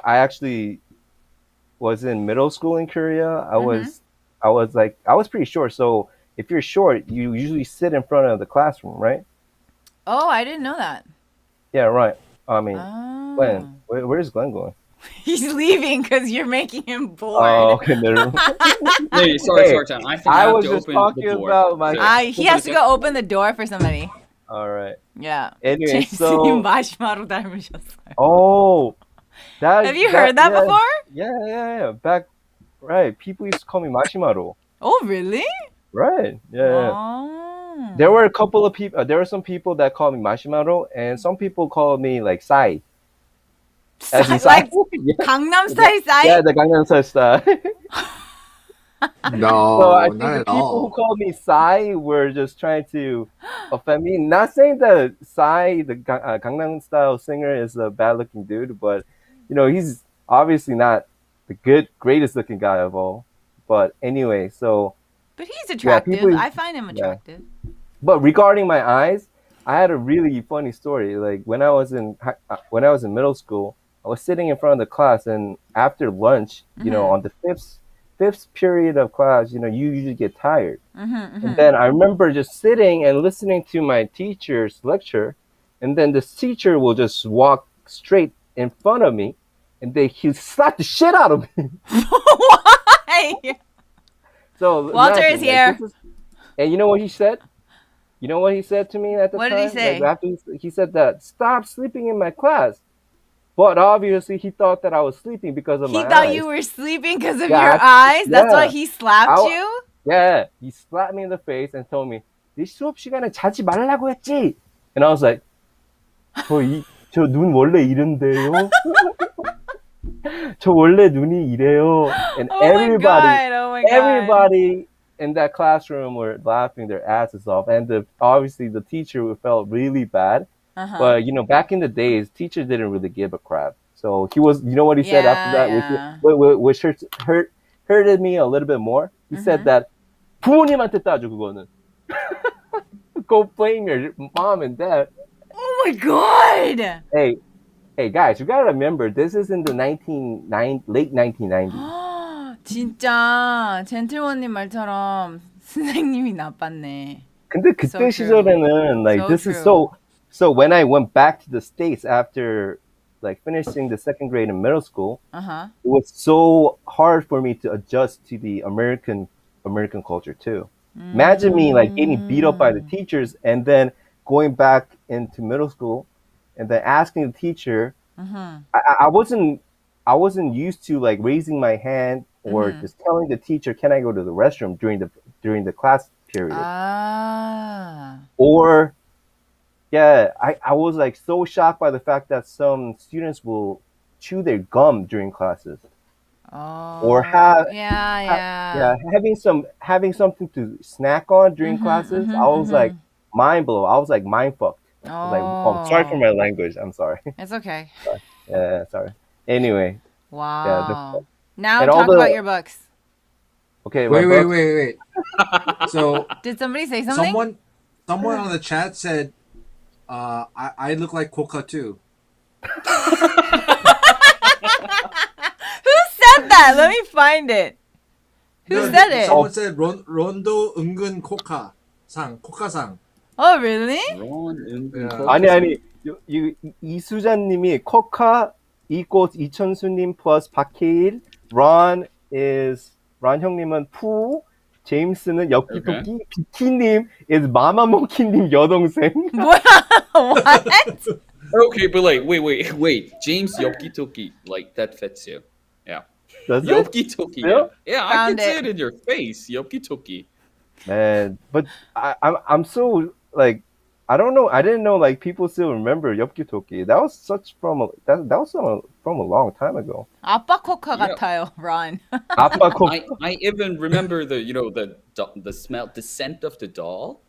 I actually was in middle school in Korea. I was pretty short. So if you're short, you usually sit in front of the classroom, right? Oh, I didn't know that. Yeah, right. I mean, Oh. Glenn, where's Glenn going? He's leaving because you're making him Oh, bored. okay, never mind. Hey, sorry, Hey, sorry, Chang. I think I I have was to just open the talking door. about my. So, He hold on a has to sec. go open the door for somebody. All right. Yeah. Anyway, 제이슨님 so 마시마로 닮으셨어요. oh, Have you heard that yeah, before? yeah. Back right, people used to call me Mashimaro. Oh, really? Right. Yeah. Oh. There were a couple of people. There were some people that called me Mashimaro, and some people called me like Sai, as in Sai. Like Gangnam Style Yeah, Psy? the Gangnam style. So I No, think not the at people who all. called me Psy were just trying to offend me. Not saying that Psy, the Gangnam Style singer, is a bad-looking dude, but he's obviously not the greatest looking guy of all. But anyway, so But he's yeah, attractive. people, I find him yeah. attractive. But regarding my eyes, I had a really funny story. Like when I was in middle school, I was sitting in front of the class, and after lunch, on the fifth period of class, you usually get tired. And then I remember just sitting and listening to my teacher's lecture, and then this teacher will just walk straight in front of me, and he slapped the shit out of me. Why? So Walter imagine, is here. and you know what he said? You know what he said to me at the What time? did he say? Like after he said that, stop sleeping in my class. But obviously he thought that I was sleeping because of He my thought eyes. you were sleeping because of Yeah, your eyes? That's why yeah. he slapped I- you? Yeah, he slapped me in the face and told me, 네 수업 시간에 자지 말라고 했지? And I was like, 저 눈 원래 이런데요? 저 원래 눈이 이래요. And Oh my god, oh my god. everybody in that classroom were laughing their asses off. And obviously the teacher felt really bad. Uh-huh. But, back in the days, teachers didn't really give a crap. So he was, you know what he said after that? Yeah. Which hurted me a little bit more. He said that, 부모님한테 따져, 그거는. Go blame your mom and dad. Oh my god! Hey guys, you gotta remember, this is in the late 1990s. 진짜 젠틀원님 말처럼 선생님이 나빴네. 근데 그때 So true. 시절에는 like So this is true. so when I went back to the States after like finishing the second grade in middle school, Uh-huh. it was so hard for me to adjust to the American culture too. Imagine me like getting beat up by the teachers and then going back into middle school and then asking the teacher. I wasn't used to like raising my hand or just telling the teacher, "Can I go to the restroom?" during the class period. Or yeah, I was like so shocked by the fact that some students will chew their gum during classes. or Oh, yeah. having something to snack on during classes. I was like mind blown. I was like mind fucked. I was like, sorry for Oh, my language. I'm sorry. it's okay. Yeah, sorry. Anyway, yeah, Wow. Now and all talk about the your books. okay, my Wait, books. wait. So Did somebody say something? someone on the chat said, I look like Coca too. Who said that? Let me find it. Who No, said it? Someone said 론도 은근 코카상. Oh, really? Yeah. 아니 이수자님이 커카 equals 이천수님 plus 박해일. 런 형님은 푸. 제임스는 엽기토끼. 비키님 is 마마모키님 여동생. 뭐야? What? Okay, but like, wait. James Yokitoki, like that fits you. Yeah. Does it? Yokitoki. Yeah? Yeah, I Found can see it. it in your face. Yokitoki. Man, but I'm so like I don't know. I didn't know like people still remember 엽기토끼. That was that was from a long time ago. 아빠 코카 Yeah. 같아요, Ron. 아빠 코. I even remember the smell, the scent of the doll.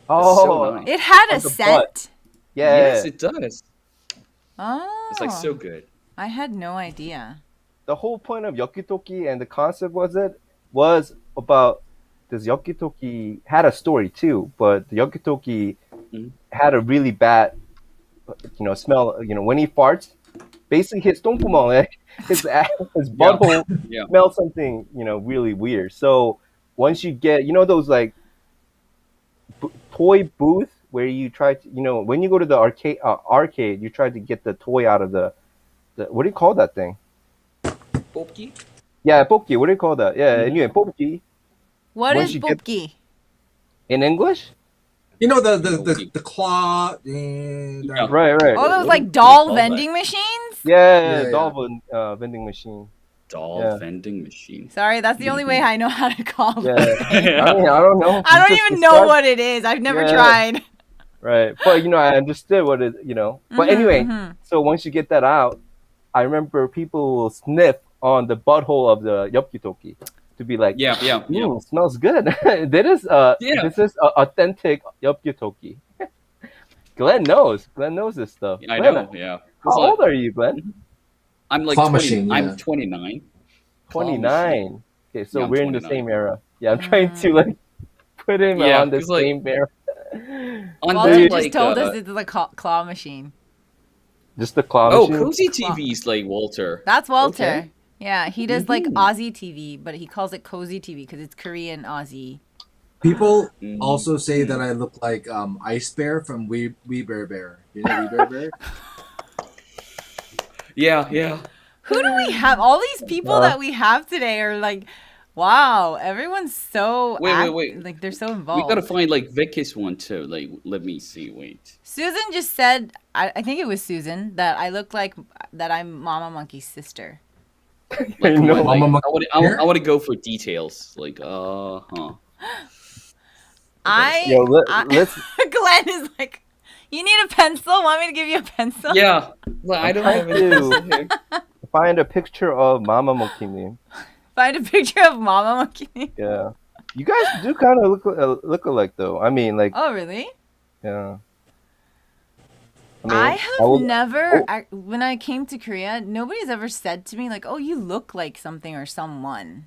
It's so Oh, nice. It had a On the scent. yeah. Yes, it does. Oh. It's like so good. I had no idea. The whole point of 엽기토끼 and the concept was about this 엽기토끼 had a story too, but the 엽기토끼 had a really bad, smell. When he farts, basically his 똥구멍, his butthole Yeah. smells something, really weird. So once you get, those like toy booth where you try to, when you go to the arcade, you try to get the toy out of the what do you call that thing? Popki? Yeah, 뽑기. What do you call that? Yeah, anyway, 뽑기. What Once is you get- 뽑기? In English? You know the claw. Yeah. Right. Oh, those What like do you doll call that? vending machines? Yeah, Yeah. doll vending machine. Doll Yeah. vending machine. Sorry, that's the only way I know how to call Yeah. it. I mean, I don't know. I You don't just even know described- what it is. I've never Yeah. tried. Right. But, I understood what it, But anyway, mhm. so once you get that out, I remember people will sniff on the butthole of the 엽기토끼 to be like, Yeah. smells good. This is authentic 엽기토끼. Glenn knows. Glenn knows this stuff. I Glenn, know. Yeah. How It's like- old are you, Glenn? I'm like Claw 20. machine, yeah. I'm 29. Claw 29. Okay, so Yeah, I'm we're in the 29. same era. Yeah, I'm trying to like put him Yeah, on the 'cause, like- same era. On Walter the, just like, told us it's the claw machine. Just the claw Oh, machine. Cozy TV's like Walter. That's Walter. Okay. Yeah, he does like Aussie TV, but he calls it Cozy TV because it's Korean Aussie. People Mm. also say that I look like Ice Bear from We Bear Bear. You know We Bear Bear? Yeah. Who do we have? All these people that we have today are like, wow, everyone's so Wait. like they're so We involved. gotta find like Vicky's one too. Like, let me see. Wait. Susan just said, I think it was Susan, that I look like that I'm Mama Monkey's sister. Like, I come know. on, like, Mama I want to go for details. Like, Yo, let's. Glenn is like, you need a pencil? Want me to give you a pencil? Yeah. Well, I don't have trying any. to find a picture of Mama Mokinim. Find a picture of Mama Monkey. Yeah, you guys do kind of look alike though. I mean, like, Oh, really? yeah. I have never, Oh. when I came to Korea, nobody's ever said to me, like, oh, you look like something or someone.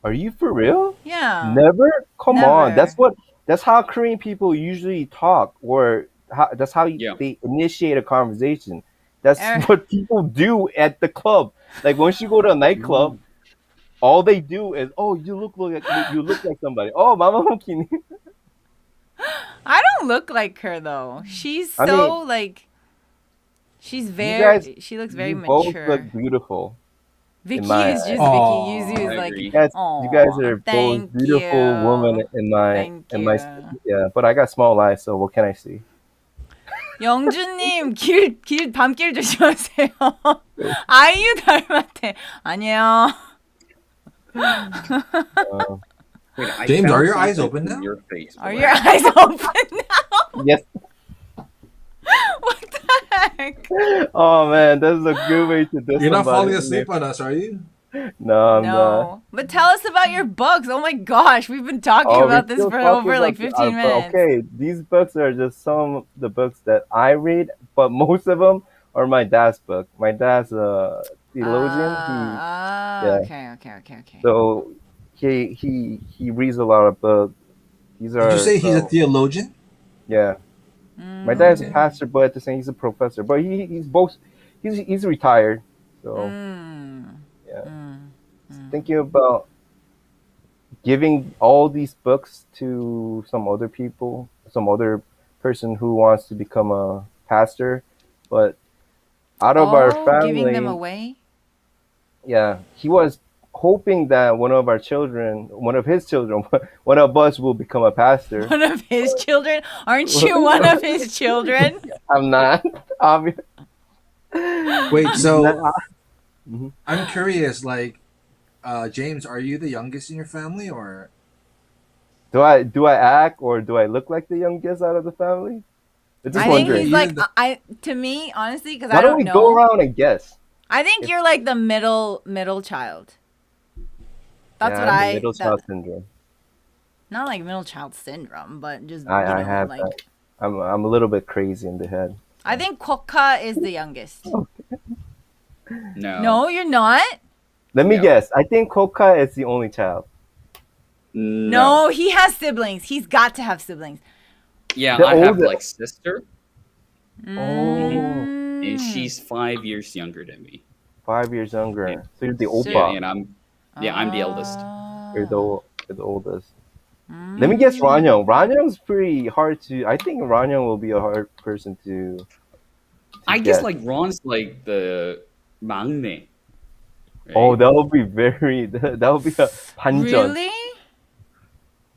Are you for real? Yeah. Never? Come on. Never. That's how Korean people usually talk, or that's how Yeah. they initiate a conversation. That's Er- what people do at the club. Like once you go to a nightclub, all they do is, "Oh, you look like somebody." Oh, Mama Monkey. I don't look like her, though. She's I so, mean, like, she's you very, guys- she looks very you both mature. look beautiful. Vicky my is just Aw, Vicky. Yuzu I is like, agree. You guys "Aw, are both thank beautiful you. women in my Thank in my you." yeah. But I got small eyes, so what can I see? 영주님, 밤길 조심하세요. 아이유 닮았대. 아니에요. Wait, I James, found are your eyes something open from now? Your face. Are your eyes open now? Yes. What the heck? Oh man, this is a good way to diss You're not somebody. falling asleep on us, are you? No, I'm not. No. But tell us about your books. Oh my gosh, we've been talking Oh, about we're this still for talking over like about 15 minutes. okay, these books are just some of the books that I read, but most of them are my dad's book. My dad's a theologian. Yeah, Okay. so he reads a lot of books. These Did you are say he's a some, theologian? yeah. My dad's a Okay. pastor, but at the same he's a professor. But he's both he's retired. So yeah, thinking about giving all these books to some other people, some other person who wants to become a pastor, but out of our Oh, giving them family, away? yeah, he was hoping that one of his children, one of us will become a pastor. One of his children? Aren't you one of his children? I'm not, obviously. Wait, so Mhm. I'm curious, like, James, are you the youngest in your family, or Do I act or do I look like the youngest out of the family? I'm just I think he's wondering. like to me, honestly, because Why I don't don't we go know. around and guess? I think you're like the middle child. That's Yeah, what I have the middle that child syndrome. not like middle child syndrome, but just I have like that. I'm a little bit crazy in the head. I think Koka is the youngest. No. No, you're not. Let me No. guess. I think Koka is the only child. No, he has siblings. He's got to have siblings. Yeah, The I have older- like sister, Oh, and she's 5 years younger than me. 5 years younger. Yeah. So you're the So- Yeah, oppa. and I'm the eldest. You're the oldest. Let me guess Ranyong. Ranyong's pretty hard to. I think Ranyong will be a hard person to I guess guess. like Ron's like the 막내. Right? Oh, that would be very. That would be a 반전. Really?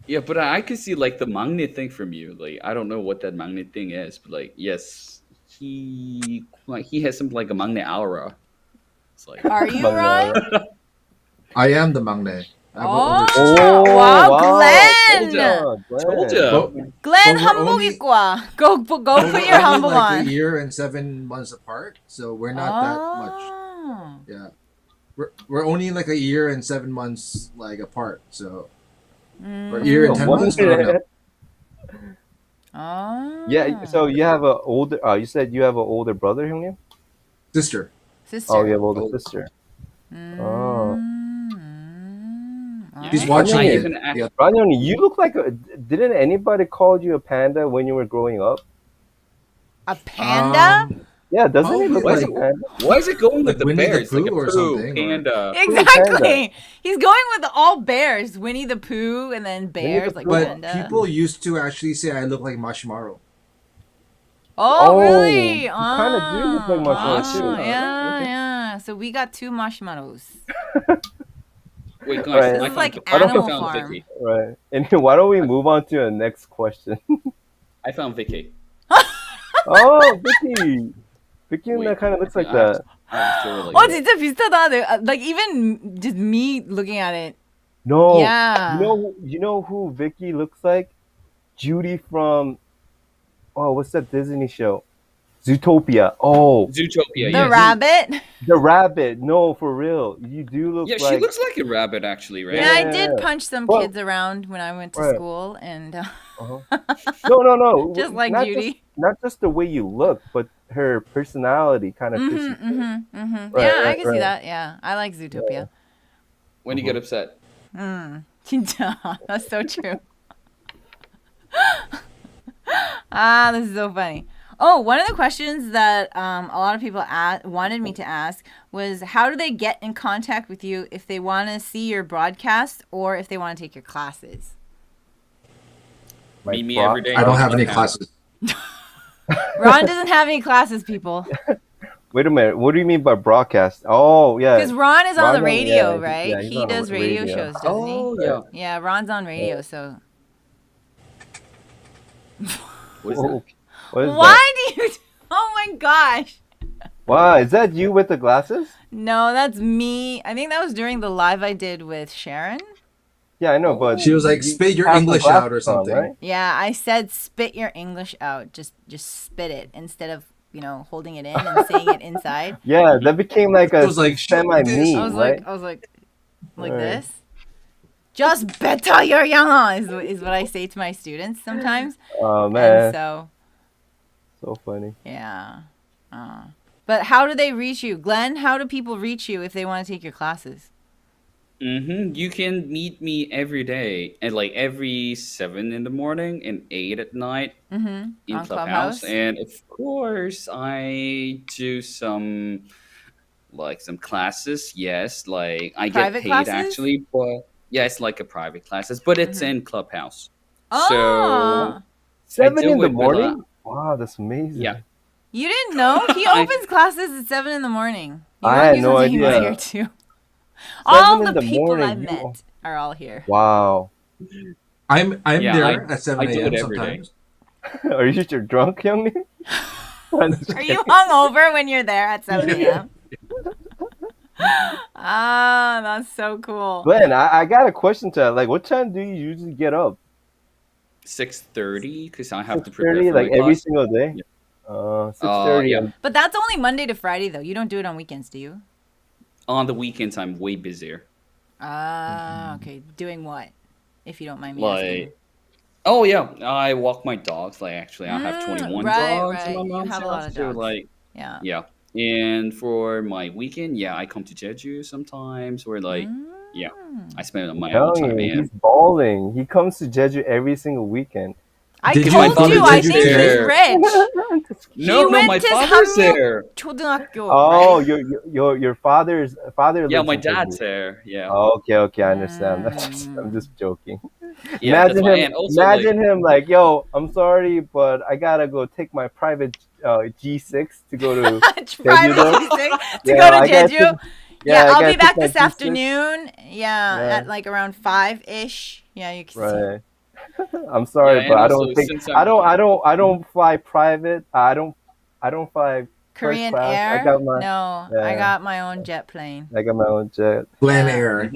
Yeah, but I could see like the 막내 thing from you. Like I don't know what that 막내 thing is, but like yes, he has some like a 막내 aura. It's like Are you 막내. Ron? I am the mangne. I have an Oh, older sister. wow, Told Glenn. ya. Glenn. told ya. But, Glenn, But we're 한복 only- 입고 와. Go put we're your only hanbok like on. a year and 7 months apart, so we're not that much. Oh. Yeah, we're only like a year and 7 months like apart. So or a year and 10 months. I don't know. Oh. Yeah. So you have a older. You said you have an older brother, 형님? Sister. Sister. Oh, you have an older Oh. sister. Oh. She's Alright. watching I it. even act- Yeah. Ranyong, you look like a. Didn't anybody call you a panda when you were growing up? A panda? Yeah, doesn't he Probably look like like- a panda? Why is it going with Like the Winnie the bears? Like a Pooh or poo, something, or- panda. Exactly. He's going with all bears. Winnie the Pooh and then bears the like Pooh. But panda. people used to actually say I look like Marshmallow. Oh, Oh, really? you kinda do look like marshmallow, too. Yeah. So we got 2 marshmallows. Wait, guys, Right. This I is like found Animal Vicky. Farm. Right. And why don't we move on to the next question? I found Vicky. Oh, Vicky. Vicky and Wait, that kind of looks like I- that. I'm sure, like, 어 진짜 비슷하다. Like even just me looking at it. No. Yeah. You know who Vicky looks like? Judy from what's that Disney show? Zootopia. Oh, Zootopia. The yes. rabbit. the rabbit. No, for real. You do look Yeah, she like looks like a rabbit, actually, right? Yeah, I Yeah. did punch some Well- kids around when I went to Right. school, and No. just like not Judy. Not just the way you look, but her personality kind of fits you. Right, Right, yeah, I right, can right. see that. Yeah, I like Zootopia. When you get upset. 진짜, that's so true. Ah, this is so funny. Oh, one of the questions that a lot of people wanted me to ask was, how do they get in contact with you if they want to see your broadcast or if they want to take your classes? Meet me every day. I don't have any Okay. classes. Ron doesn't have any classes, people. Wait a minute. What do you mean by broadcast? Oh, yeah. Because Ron is on the Ron, radio, yeah, right? yeah, he's He on the does radio radio. shows, doesn't Oh, he? yeah. Yeah, Ron's on radio, so. What is Oh, that? what is that? Why do you? Oh my gosh. Wow, is that you with the glasses? No, that's me. I think that was during the live I did with Sharon. Yeah, I know, but She was like, you spit your have the English out or glasses on, something. right? Yeah, I said spit your English out. Just spit it instead of holding it in and saying it inside. Yeah, that became like It a was like, show me this. semi meme, right? I was like Right. this. Just better your Yanghwa is what I say to my students sometimes. Oh And man, so, so funny. yeah. But how do they reach you? Glenn, how do people reach you if they want to take your classes? You can meet me every day at like every 7 in the morning and 8 at night in On Clubhouse. Clubhouse? And of course, I do some classes. Yes, like I get Private paid classes? actually, but yeah, it's like a private classes, but it's in Clubhouse. Oh, So I 7 do in the it with morning? Wow, that's amazing. yeah. you didn't know? He I- opens classes at 7 in the morning. I had no He was idea. here too. All 7 the in the people morning, I've you- met are all here. Wow. I'm Yeah, there at 7 I do a.m. it every day. sometimes. Are you just drunk, young man? Are you hungover when you're there at 7 a.m.? Ah, that's so cool. Glenn, I got a question to like. What time do you usually get up? 6:30 because I have to prepare 6:30, for like my every class. single day. 6:30. Yeah. But that's only Monday to Friday, though. You don't do it on weekends, do you? On the weekends, I'm way busier. Ah, okay. Doing what? If you don't mind me asking. Like, oh yeah, I walk my dogs. Like, actually, I have 21 right, dogs right. in my You mom's have a lot house. of So dogs. like, Yeah. yeah. And for my weekend, yeah, I come to Jeju sometimes. Or like, yeah, I spend my own Telling time. you, And he's balling. He comes to Jeju every single weekend. I Did you told go to you, I Jeju think he's there? rich. no, went my to father's Hamgyuk there. 초등학교, Oh, right? your father Yeah, lives my in dad's Jeju. there. Yeah, Oh, okay, I understand. I'm just joking. yeah, that's Imagine why. him. And also, like, Imagine him like, yo, I'm sorry, but I gotta go take my private G6 to go to Private Jeju. G6 to Yeah, go to I gotta Jeju. take- Yeah, I I'll gotta be take back my this G6. afternoon. Yeah, Yeah. at like around 5-ish. Yeah, you can see. Right. I'm sorry, Yeah, but and I also don't think since I don't fly private. I don't fly Korean first class. Air? I got my No, yeah. I got my own jet plane. I got my own jet. Glen Yeah. Air.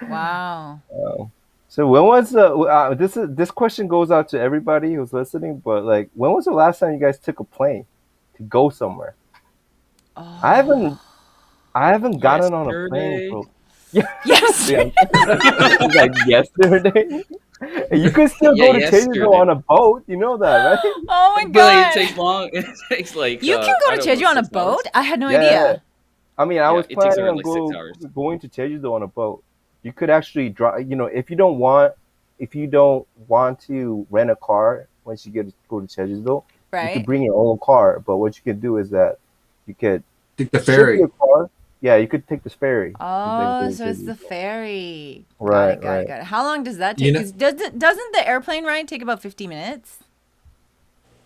Wow. So when was this question goes out to everybody who's listening, but like when was the last time you guys took a plane to go somewhere? Oh. I haven't gotten on a plane yesterday. for Yes. yeah, like yesterday. You could still Yeah, go to yesterday. Jeju on a boat, you know that, right? Oh my But like, god. it takes long. It takes like You can go I to don't know, Jeju on a 6 hours. boat? I had no Yeah. idea. I mean, I Yeah, was it takes planning around on like 6 hours. going to Jeju on a boat. You could actually drive. You know, if you don't want to rent a car once you go to Jeju, you Right? could bring your own car. But what you could do is that you could Take the ship ferry. your car. Yeah, you could take the ferry. Oh, so it's Jeju. the ferry. Right, Got it. How long does that You take? know- 'Cause doesn't the airplane ride take about 50 minutes?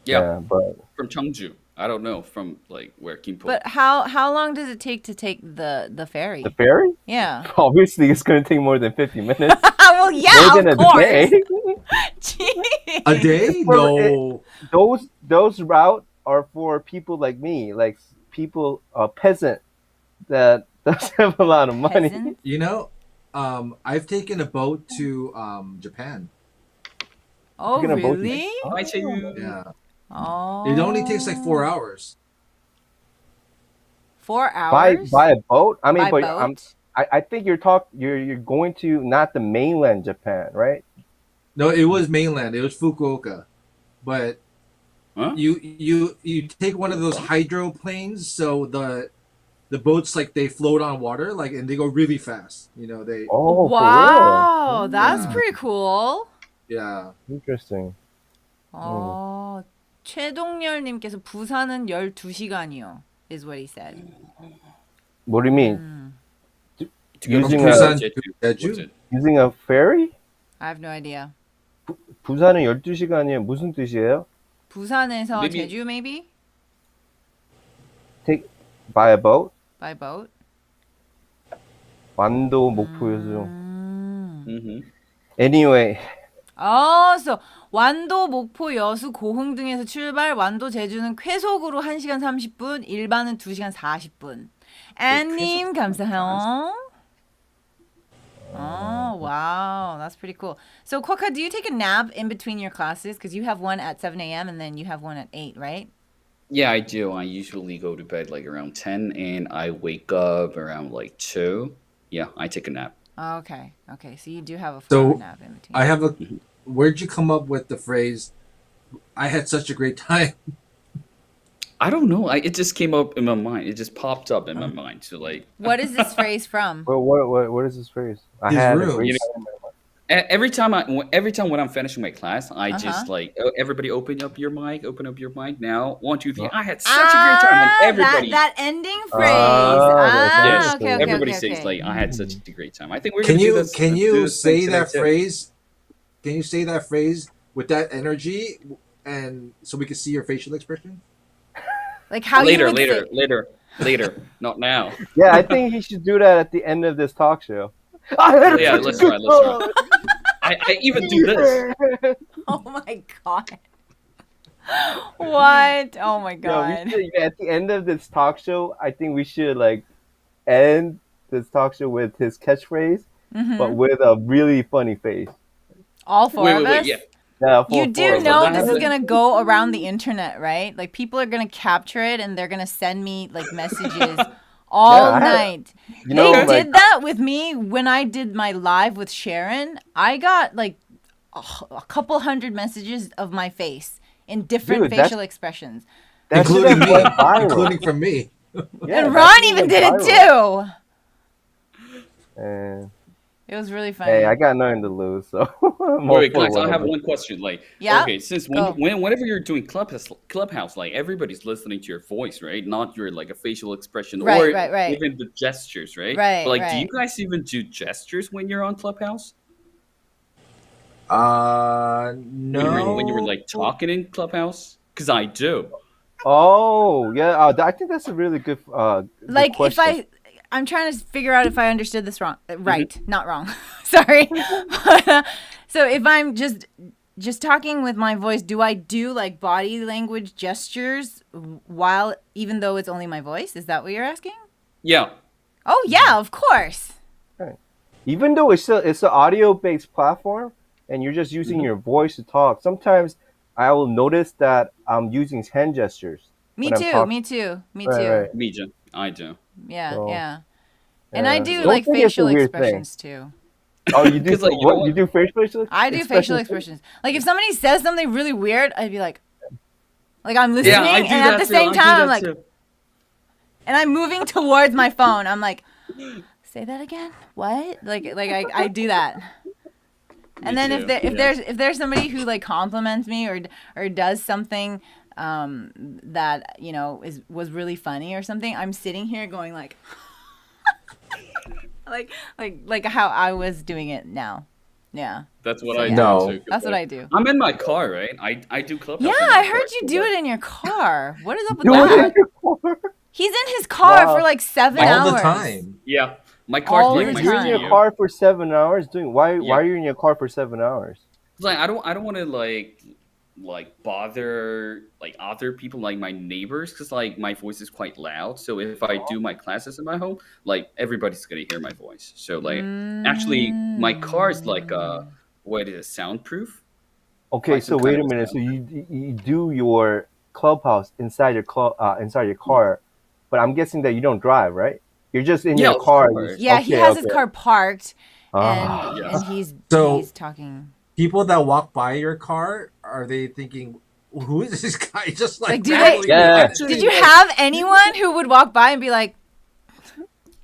Yeah, but from Changju. I don't know from like where Kimpo. But how long does it take to take the ferry? the ferry, Yeah. obviously, it's going to take more than 50 minutes. Well, yeah, More than of a course. day. Jeez. A day? for- No. Those route are for people like me, like people, peasant that doesn't have a lot of money. Peasant? You know, I've taken a boat to Japan. Oh, Taking a boat to- really? Hi, Jeju. Yeah. Oh. It only takes like 4 hours. 4 hours? By a boat. I mean, By but boat? I think you're going to not the mainland Japan, right? No, it was mainland. It was Fukuoka. But Huh? you take one of those hydroplanes, so the boats like they float on water, like, and they go really fast. You know, they Oh, wow, that's Yeah. pretty cool. yeah. for real. Interesting. 최동열님께서 부산은 12시간이요, is what he said. What do you mean? To go Using to a- Jeju. Jeju? What's it? Using a ferry? I have no idea. 부산은 12시간이면 무슨 뜻이에요? 부산에서 Maybe- 제주 maybe? By a boat? By boat? 완도 목포 여수. Mm-hmm. Anyway, So 완도, 목포, 여수, 고흥 등에서 출발, 완도, 제주는 쾌속으로 1시간 30분, 일반은 2시간 40분. 안님 감사해요. Oh, wow. That's pretty cool. So, Kwaka, do you take a nap in between your classes? Because you have one at 7 a.m. and then you have one at 8, right? Yeah, I do. I usually go to bed like around 10 and I wake up around like 2. Yeah, I take a nap. Okay. Okay. So you do have a 4 hour So nap in between. I have a. Mhm. Where'd you come up with the phrase? I had such a great time. I don't know. It just came up in my mind. It just popped up in my mind. So like What is this phrase from? Well, what is this phrase? I His had a great you rooms. time. every time when I'm finishing my class, I Uh-huh. just like, oh, everybody open up your mic now. 1, 2, 3. No. I had such a great time, and Ah, that everybody, that ending phrase. That's Ah, yes, okay, interesting. okay, everybody okay, says okay. like, I had such a great time. I think we're Can gonna do you this can you thing say today that too. phrase? Can you say that phrase with that energy, and so we can see your facial expression? Like how you Later, would later, say. later, later. Not now. Yeah, I think he should do that at the end of this talk show. I had Yeah, such a let's good try. Let's try. time. I even do this. Yeah. Oh my god. What? Oh my Yo, we god. should at the end of this talk show. I think we should like end this talk show with his catchphrase, but Mm-hmm. with a really funny face. All four of Wait. us? Yeah. Yeah, You for do four of Wait, us. know what this is happened? gonna go around the internet, right? Like people are gonna capture it and they're gonna send me like messages all Yeah, I had, night. you They know, Okay. like did that with me when I did my live with Sharon. I got like a couple hundred messages of my face in different dude, that's facial expressions. that should Including have me, went viral. including from me. Yeah, And that Ron should have even went did it viral. too. And It was really hey, funny. I got nothing to lose, so I'm all Wait, for guys, I have whatever. one question. Like, Yeah? okay, since Go. whenever you're doing clubhouse, like everybody's listening to your voice, right? Not your like a facial expression or Right, right, right. even the gestures, right? But Right, like, do you right. guys even do gestures when you're on Clubhouse? When you were No. like talking in Clubhouse? Because I do. Oh, yeah, I think that's a really good Like if question. I'm trying to figure out if I understood this wrong. Hmm. Right, not wrong. Sorry. So if I'm just talking with my voice, do I do like body language gestures while even though it's only my voice? Is that what you're asking? Yeah. Oh yeah, of course. Right. Even though it's an audio based platform and you're just using Hmm. your voice to talk, sometimes I will notice that I'm using hand gestures Me when I'm too. talking. Me too. Me Right, too. right. Me too. I do. Yeah, So yeah. And I do don't like think it's a facial weird thing. expressions too. Oh, you do Because like, you know what? You what? do facial I do facial expressions? expressions. Like if somebody says something really weird, I'd be like I'm listening, Yeah, I do and at that the too. same I do time, I'm that like, too. and I'm moving towards my phone. I'm like, say that again. What? I do that. And Me then too. if there's somebody who like compliments me or does something that was really funny or something, I'm sitting here going like like how I was doing it now. Yeah. That's what So I yeah. do No. too. 'Cause, That's what like, I do. I'm in my car, right? I do Clubhouse. Yeah, in my I car, heard you so, do like, it in your car. What is up with Do it in that? your car. He's in his car Wow. for like 7 All hours. the time. Yeah, my car's All like the my You're in your time. car for 7 hours doing why? Yeah. Why are you in your car for 7 hours? Like I don't want to like bother like other people like my neighbors because like my voice is quite loud. So if I do my classes in my home, like everybody's gonna hear my voice. So like actually my car is like Mm. what is it, soundproof Okay, by so some kind wait of a a minute. So sound. you do your clubhouse inside your car, but I'm guessing that you don't drive, right? You're just in Yeah, your of car. course. Yeah, he Okay, has his okay. car parked and Ah, Yeah. and he's So talking. people that walk by your car, are they thinking, "Who is this guy?" Just Like like do they battling Yeah. behind did me? you have anyone who would walk by and be like,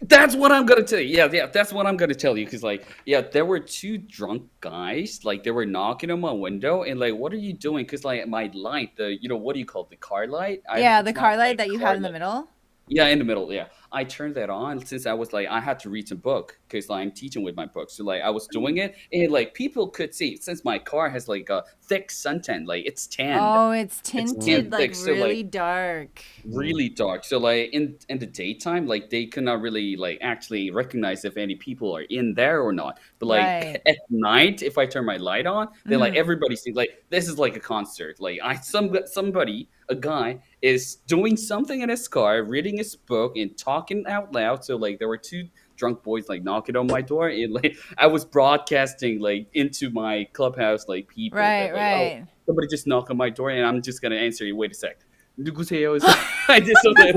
That's what I'm gonna tell you. Yeah, that's what I'm gonna tell you. Because like, yeah, there were two drunk guys. Like, they were knocking on my window, and like, what are you doing? Because like, my light, the what do you call it, the car light? yeah, the It's car not light like that you car have in the light. middle? Yeah, in the middle. Yeah, I turned that on since I was like, I had to read some book because like, I'm teaching with my book. So like, I was doing it, and like, people could see since my car has like a thick suntan, like it's tanned. Oh, it's It's tinted tanned like thick. So really like, dark. really dark. So like in the daytime, like they cannot really like actually recognize if any people are in there or not. But like Right. at night, if I turn my light on, then like Mhm. everybody sees like this is like a concert. Like somebody, a guy is doing something in his car, reading his book and talking out loud. So like there were two drunk boys like knocking on my door, and like I was broadcasting like into my clubhouse like people Right, that like, oh, right. somebody just knocked on my door, and I'm just gonna answer you. Wait a sec. 누구세요? So I did something.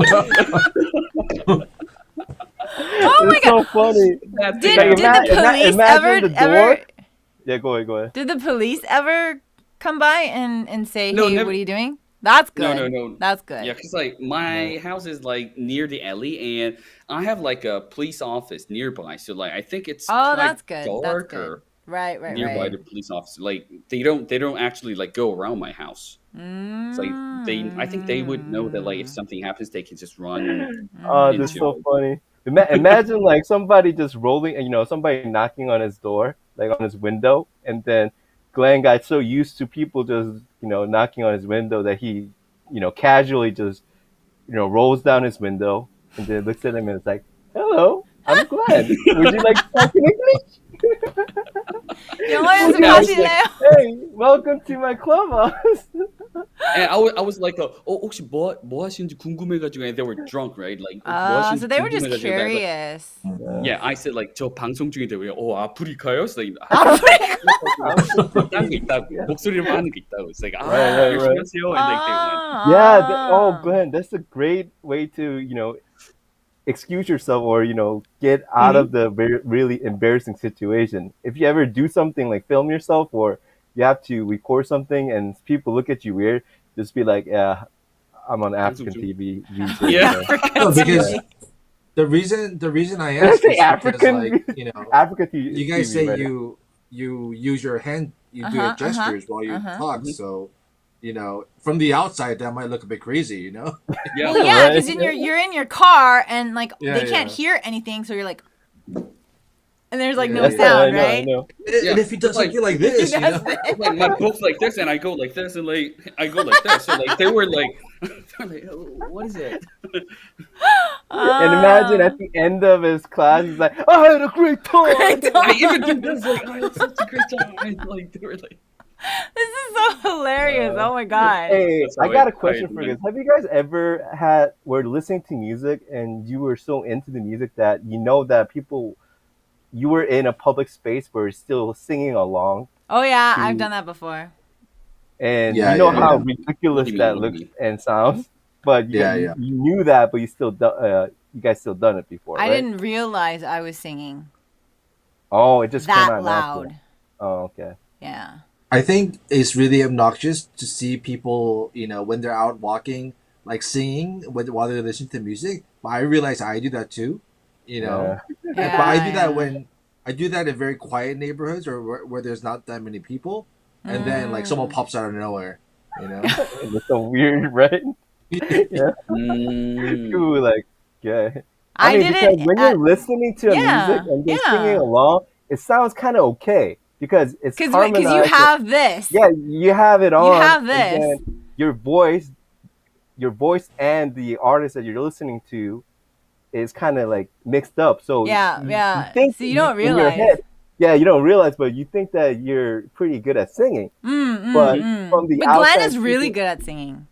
Oh my It's god. so funny. Did Like, the police imagine the ever door. Yeah, go ahead. Did the police ever come by and say, No, "Hey, never. what are you doing?" That's No, good. no, no. That's good. Yeah, because like my house is like near the alley, and I have like a police office nearby. So like I think it's Oh, quite that's good. That's dark good. or Right, right, nearby right. the police office. Like they don't actually like go around my house. It's like I think they would know that like if something happens, they can just run Oh, that's into. so funny. Imagine like somebody just rolling, somebody knocking on his door, like on his window, and then Glenn got so used to people just, knocking on his window that he, casually just, rolls down his window and then looks at him and it's like, "Hello, I'm Glenn. Would you like to talk in English?" 영어 Yeah, I was like, 연습하실래요? Hey, welcome to my clubhouse. and I was like, 혹시 뭐 하시는지 궁금해가지고, and they were drunk, right? Like 뭐 So 하시는지 they were just 궁금해가지고, curious. yeah, I said like 저 방송 중인데 왜 아프리카요? It's like 딴거 있다고 목소리로만 하는 거 있다고. It's like Right, 열심히 right. 하세요, and like they went. Yeah. Glenn, that's a great way to, excuse yourself or, get out of the really embarrassing situation. If you ever do something like film yourself or you have to record something and people look at you weird, just be like, "Yeah, I'm on African TV. Yeah. No, because the reason I asked Say is African, because African TV. you guys say right? you use your hand, you do Uh-huh, your gestures while you talk, so from the outside that might look a bit crazy, Yeah. Well, yeah, Right. because you're in your car and like Yeah, they can't yeah. hear anything, so you're like, and there's like Yeah, no yeah. I sound, know, right? I know. And if he does Like- something like this, He does this. Like my book's like this, and I go like this, and like I go like this. So like they were like, "Oh, what is it?" And imagine at the end of his class, he's like, "I had a great time." Great time. I even did this like, "I had such a great time." And, like they were like, This is so hilarious. Oh my god. Hey, That's how I got a I question for you went. guys. Have you guys ever were listening to music and you were so into the music that that you were in a public space where you're still singing along Oh yeah, I've to- done that before. and Yeah, you know yeah, how yeah. ridiculous What do you that mean? What do looks you mean? and sounds, but Yeah, yeah. you knew that, but you still you guys still done it before, I right? didn't realize I was singing Oh, it just came that out loud. naturally. Oh, okay. Yeah. I think it's really obnoxious to see people, when they're out walking, like singing while they're listening to music. But I realize I do that too, Yeah. Yeah, but I do that yeah. when I do that in very quiet neighborhoods or where there's not that many people, and then like someone pops out of nowhere, It's so weird, right? Yeah. Mm. Ooh, like, yeah. I mean, did because it when at- you're listening to Yeah, music and then yeah. singing along, it sounds kind of okay because it's Because harmonized. you have this. Yeah, you have it on. have and this. then your voice and the artist that you're listening to is kind of like mixed up. So Yeah, you yeah. think So you don't in your realize. head, yeah, you don't realize, but you think that you're pretty good at singing. But from the But Glenn outside is really people- good at singing.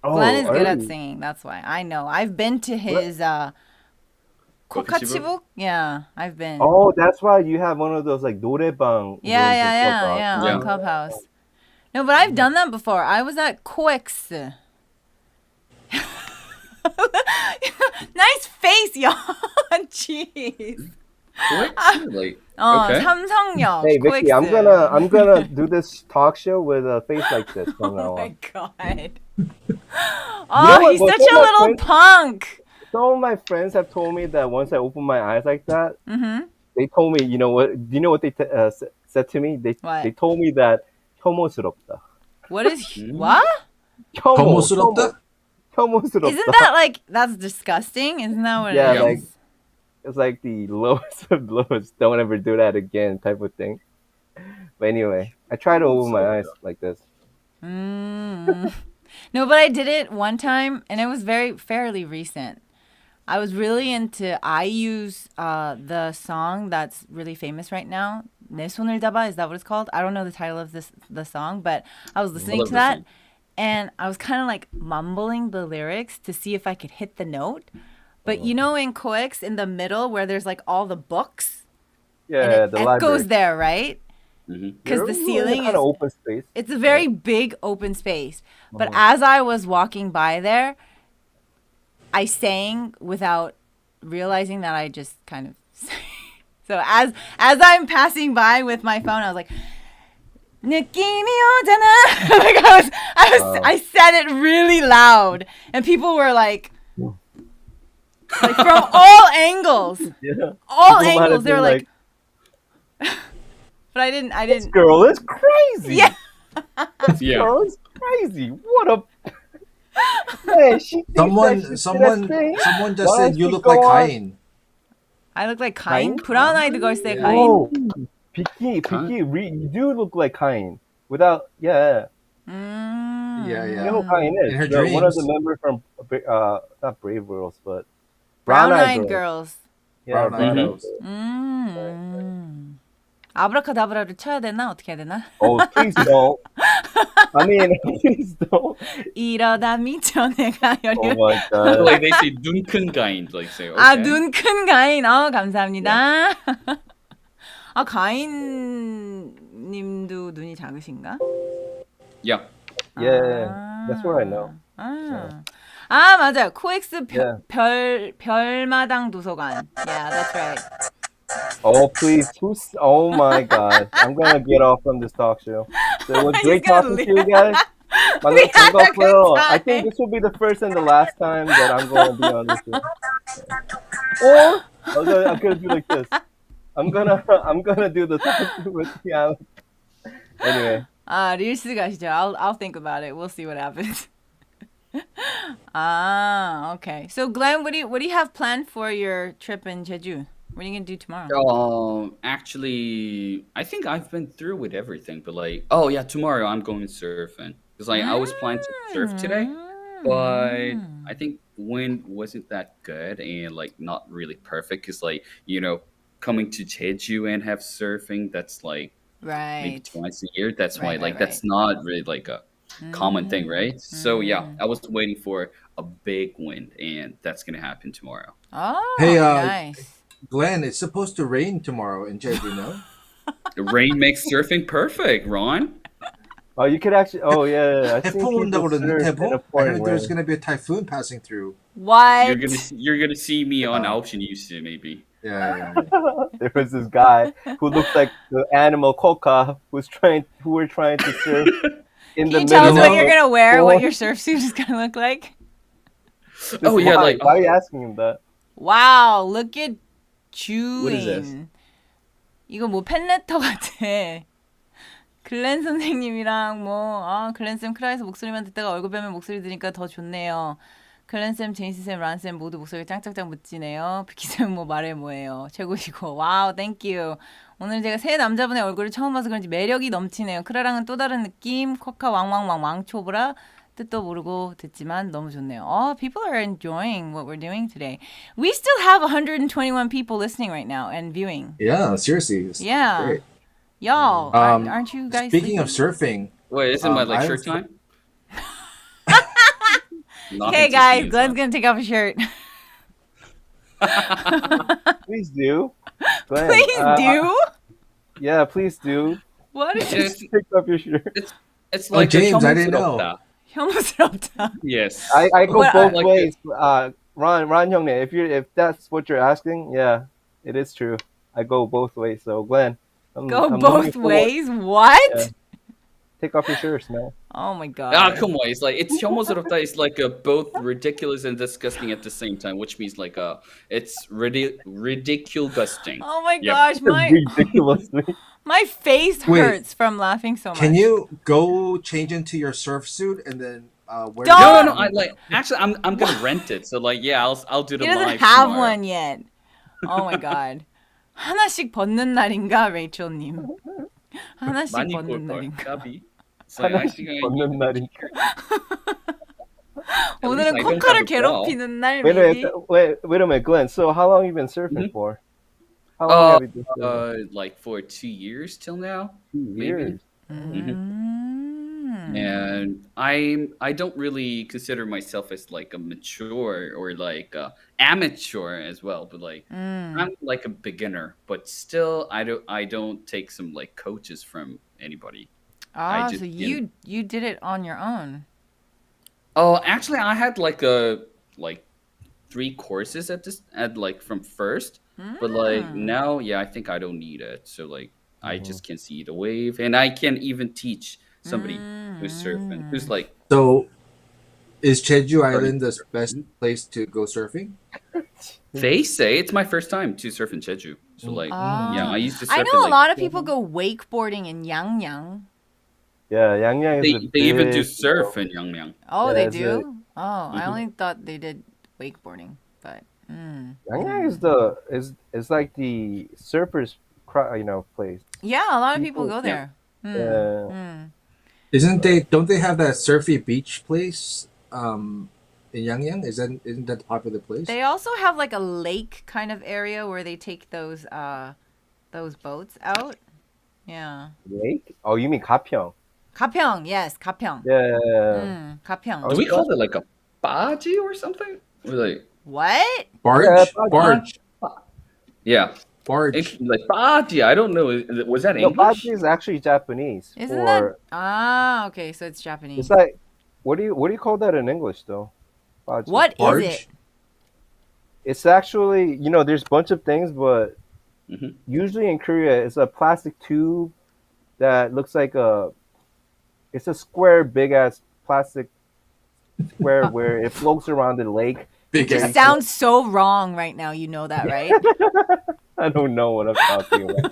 Oh, Glenn is good at really? singing. That's why I know. I've been to his Coffee kokkachibu. Yeah, I've been. Oh, that's why you have one of those like 노래방. Yeah, rooms in yeah, yeah, Clubhouse. yeah, Yeah. on Clubhouse. No, but I've done that before. I was at Coix. Nice face, y'all. Jeez. What? Like okay. 삼성역. Hey Vicky, Coix. I'm gonna do this talk show with a face like this from now Oh my on. god. know Oh, what? he's Well, such a some of my little friends- punk. Some of my friends have told me that once I open my eyes like that, Mm-hmm. they told me, you know what? Do you know what they said to me? What? They told me that 혐오스럽다. What is what? 혐오스럽다? 혐오스럽다. Isn't that like that's disgusting? Isn't that what Yeah, it is? like it's like the lowest of lowest. Don't ever do that again, type of thing. But anyway, I try to open my eyes like this. Mm. No, but I did it one time, and it was fairly recent. I was really into IU's the song that's really famous right now. 내 손을 잡아, is that what it's called? I don't know the title of the song, but I was listening love to this that, song. and I was kind of like mumbling the lyrics to see if I could hit the note. But you know, in Coix, in the middle where there's like all the books, Yeah, and it the echoes library. there, right? because the ceiling kind is of open space. it's a very big open space. But Uh-huh. as I was walking by there, I sang without realizing that I just kind of sang. So as I'm passing by with my phone, I was like, 느낌이 오잖아. Like I said it really loud, and people were like from all angles, Yeah. all People might have angles. They were been like, but I didn't. This girl is crazy. Yeah. This Yeah. girl is crazy. What a man, she thinks that Someone just Why said don't you you look go like on? Cain. I look like Cain. Cain? 브라운 아이드 걸스의 Yeah. Cain. Oh, you do look like Cain. Without, yeah. Mm. Yeah, You yeah. know who Cain is? In her One of the dreams. members from, not Brave Girls, but Brown Eyed eyed girls. Yeah, Brown-Eyed Brown-Eyed Girls. 음. 아브라카다브라를 쳐야 되나? 어떻게 해야 되나? Oh, please don't. I mean, please don't. 이러다 미쳐 내가 Oh 열려. my god. Like they say 눈 큰 가인. Like say okay. 아, 눈 큰 가인. 감사합니다. 아, 가인 님도 눈이 작으신가? Yeah. Yeah, that's what I know. 아, 맞아요. 코엑스 Yeah. 별마당 도서관. Yeah, that's right. Oh, please. Oh my god. I'm gonna get off from this talk show. So it was He's great gonna talking to you guys. We had a good I time. think this will be the first and the last time that I'm going to be on this show. Or I'm gonna do like this. I'm gonna do the talk with Yang. Anyway. 아, 릴스 가시죠. I'll think about it. We'll see what happens. Ah, okay. So Glenn, what do you have planned for your trip in Jeju? What are you gonna do tomorrow? Actually, I think I've been through with everything, but like, oh yeah, tomorrow I'm going surfing because like I was planning to surf today, but I think wind wasn't that good and like not really perfect because like coming to Jeju and have surfing that's like maybe Right. twice a year. That's why Right, like right, that's not really like a common thing, right? So yeah, I was waiting for a big wind, and that's gonna happen tomorrow. Oh, Hey, nice. Glenn, it's supposed to rain tomorrow in Jeju, no? The rain makes surfing perfect, Ron. Oh, you could actually. Oh yeah. I think 태풍 온다고 people 그러는데 surf in 태풍? a I pouring heard there's rain. gonna be a typhoon passing through. What? You're gonna see me on Ocean News maybe. Yeah. There was this guy who looked like the animal Coca who were trying to surf in Can the you tell us middle what of you're a gonna wear? What storm. your surf suit is gonna look like? Oh yeah, Why? like Why are you asking him that? Wow, look at What is this? Juin. 이거 뭐 팬레터 같아. 글렌 선생님이랑 글렌 쌤 크라이에서 목소리만 듣다가 얼굴 뵈면 목소리 들으니까 더 좋네요. 글렌 쌤, 제니스 쌤, 란 쌤 모두 목소리 짱짱짱 멋지네요. 비키 쌤 말해 뭐예요. 최고시고. 와우, 땡큐. 오늘 제가 새 남자분의 얼굴을 처음 봐서 그런지 매력이 넘치네요. 크라랑은 또 다른 느낌. 코카 왕왕왕 왕초보라. 뜻도 모르고 듣지만 너무 좋네요. People are enjoying what we're doing today. We still have 121 people listening right now and viewing. Yeah, seriously. It's Yeah. great. Y'all, aren't you guys Speaking of sleeping? surfing, wait, isn't my like I've- shirt time? Okay, guys, Glenn's gonna take off his shirt. Please do. Glenn, Please do. Yeah, please do. What is It's, Pick up your shirt. it's like James, a I didn't know. 혐오스럽다. 혐오스럽다. Yes. I go What- both like ways. Ron Hyungnae, if that's what you're asking, yeah, it is true. I go both ways. So Glenn, I'm Go looking both forward- ways. What? Yeah. Take off your shirts, man. Oh my god. Come on. It's like it's 혐오스럽다. It's like both ridiculous and disgusting at the same time, which means like it's ridiculousing. Oh my Yep. gosh, Ridiculously. my face Wait. hurts from laughing so much. can you go change into your surf suit and then wear Don't! No. I like actually I'm gonna rent it. So like yeah, I'll do the He doesn't live have tomorrow. one yet. Oh my god. 하나씩 벗는 날인가, 레이첼님? 하나씩 많이 벗는 볼 날인가? 걸. 까비. It's like actually 벗는 날이니까. 오늘은 I don't 코카를 have a bra. 괴롭히는 날, Wait a maybe? minute, wait a minute, Glenn. So how long have you been surfing Mhm. for? How long have you been surfing? like for 2 years till now. 2 years. 음. and I don't really consider myself as like a mature or like a amateur as well, but like I'm like a beginner, but still I don't take some like coaches from anybody. I Ah, just so you did it on your own. oh, actually I had like three courses at like from first, but like now yeah, I think I don't need it. So like I just can see the wave, and I can even teach somebody who's surfing, who's like So, is Jeju starting Island to the surf. best place to go surfing? They say it's my first time to surf in Jeju. So like yeah, Ah, I used to I surf in know a like lot of people go wakeboarding in Yangyang. Yeah, Yang Yang is a they even do big. surf in Yangmyeong. Oh, they Yeah, it's a, do? Oh, I Hmm. only thought they did wakeboarding, but Yang Yang is the is like the surfers, place. yeah, a lot of people People, go Yeah. there. yeah, Isn't they? Don't they have that surfy beach place? In Yangyang, isn't that a popular place? They also have like a lake kind of area where they take those boats out. Yeah. lake. Oh, you mean Gapyeong? Gapyeong, yes, Gapyeong. Yeah. Gapyeong. Do Oh, we yeah. call it like a baji or something? Or like What? Yeah, Barge, barge, yeah, barge. like baji. I don't know. Was that No, baji English? is actually Japanese Isn't that for. okay, so it's It's Japanese. like, what do you call that in English though? Baji. What is it? Barge. It's actually, there's a bunch of things, but Hmm. usually in Korea, it's a plastic tube that looks like it's a square, big ass plastic square where it floats around the lake. It Big just ass. sounds so wrong right now. You know that, right? I don't know what I'm talking about.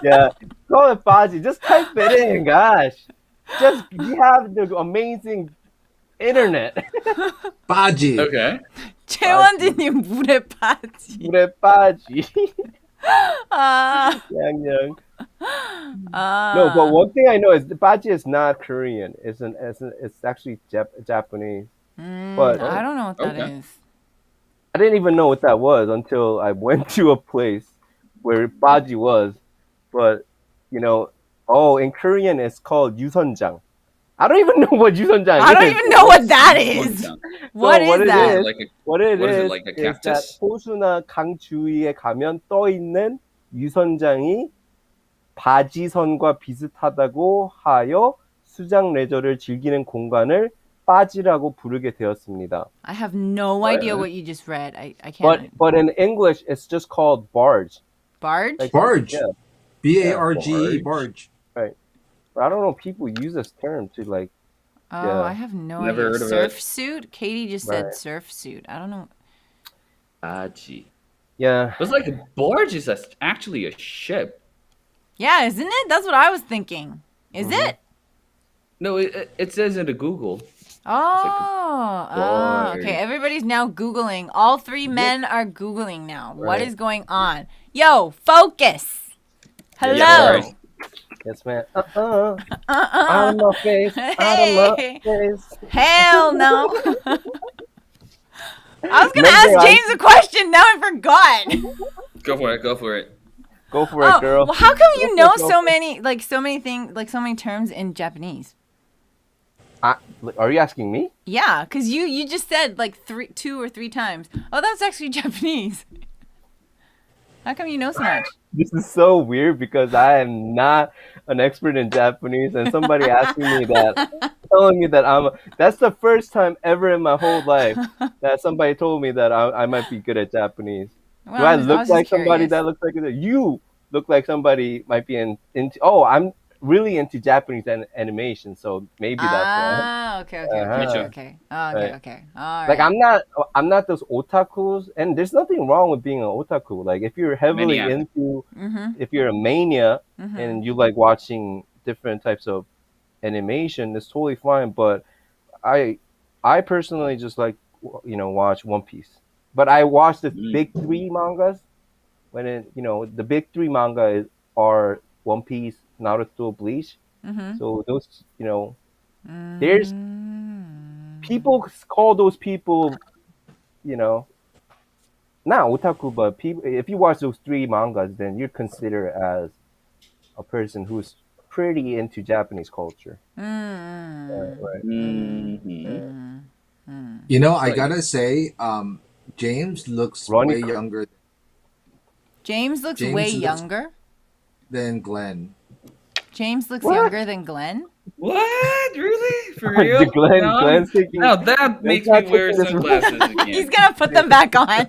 Yeah, call it Baji. Just type it in, gosh. Just you have the amazing internet. Baji. Okay. 최원진님 물에 빠지. 물에 Baji. 아, Yang. 아. No, but one thing I know is the Baji is not Korean. It's actually Japanese. But I don't know what that Okay. is. I didn't even know what that was until I went to a place where Baji was. But in Korean it's called 유선장. I don't even know what 유선장 is. I don't even know what that is. One What So what is it that? is- like a, What it What is it, is like a is that cactus? 호수나 강 주위에 가면 떠 있는 유선장이 바지선과 비슷하다고 하여 수장 레저를 즐기는 공간을 빠지라고 부르게 되었습니다. I have no idea what you just read. I But can't. but in English it's just called barge. Barge? Like, Barge. Yeah, BARGE. barge. Barge. but I don't know. People use this term to like. Oh, yeah. I have no Never idea. heard of Surf it. suit? Katie just said Right. surf suit. I don't know. Baji. Yeah, It's like a barge is actually a ship. Yeah, isn't it? That's what I was thinking. Is it? No, it says in the Google. Oh, okay. barge. Everybody's now Googling. All three men are Googling now. What Right. is going on? Yo, focus. Hello. sorry. yes, man. Out of my face. Out of Hey. my face. Hell no. I was gonna Remember, ask James a question. Now I forgot. Go for it. Go for it. Go for it, girl. Well, how come you Go know for it, so many things, like so many terms in Japanese? Are you asking me? Yeah, because you just said like two or three times. Oh, that's actually Japanese. How come you know so much? This is so weird because I am not an expert in Japanese, and somebody asking me that, telling me that that's the first time ever in my whole life that somebody told me that I might be good at Japanese. Well, Do I was look just like somebody curious. that looks like it? You look like somebody might be into. Oh, I'm really into Japanese animation, so maybe that's why. Ah, okay. Me too. Okay. Oh, okay, Right. okay. All right. Like I'm not those otakus, and there's nothing wrong with being an otaku. Like if you're heavily Maniac. into, Mm-hmm. if you're a mania Mm-hmm. and you like watching different types of animation, it's totally fine. But I personally just like watch One Piece. But I watch the big three mangas when the big three are One Piece, Naruto, Bleach. Mm-hmm. So those there's people call those people not otaku, but people. If you watch those three mangas, then you're considered as a person who's pretty into Japanese culture. Mm. Right. Mm-hmm. You know, I But yeah, gotta say, James looks Ronnie, way younger. James looks way James looks younger. than Glenn. James looks what? younger than Glenn. what? Really? For The real? Glenn's taking. Now that Glenn's makes me not wear taking this wrong. sunglasses He's again. gonna put them back on.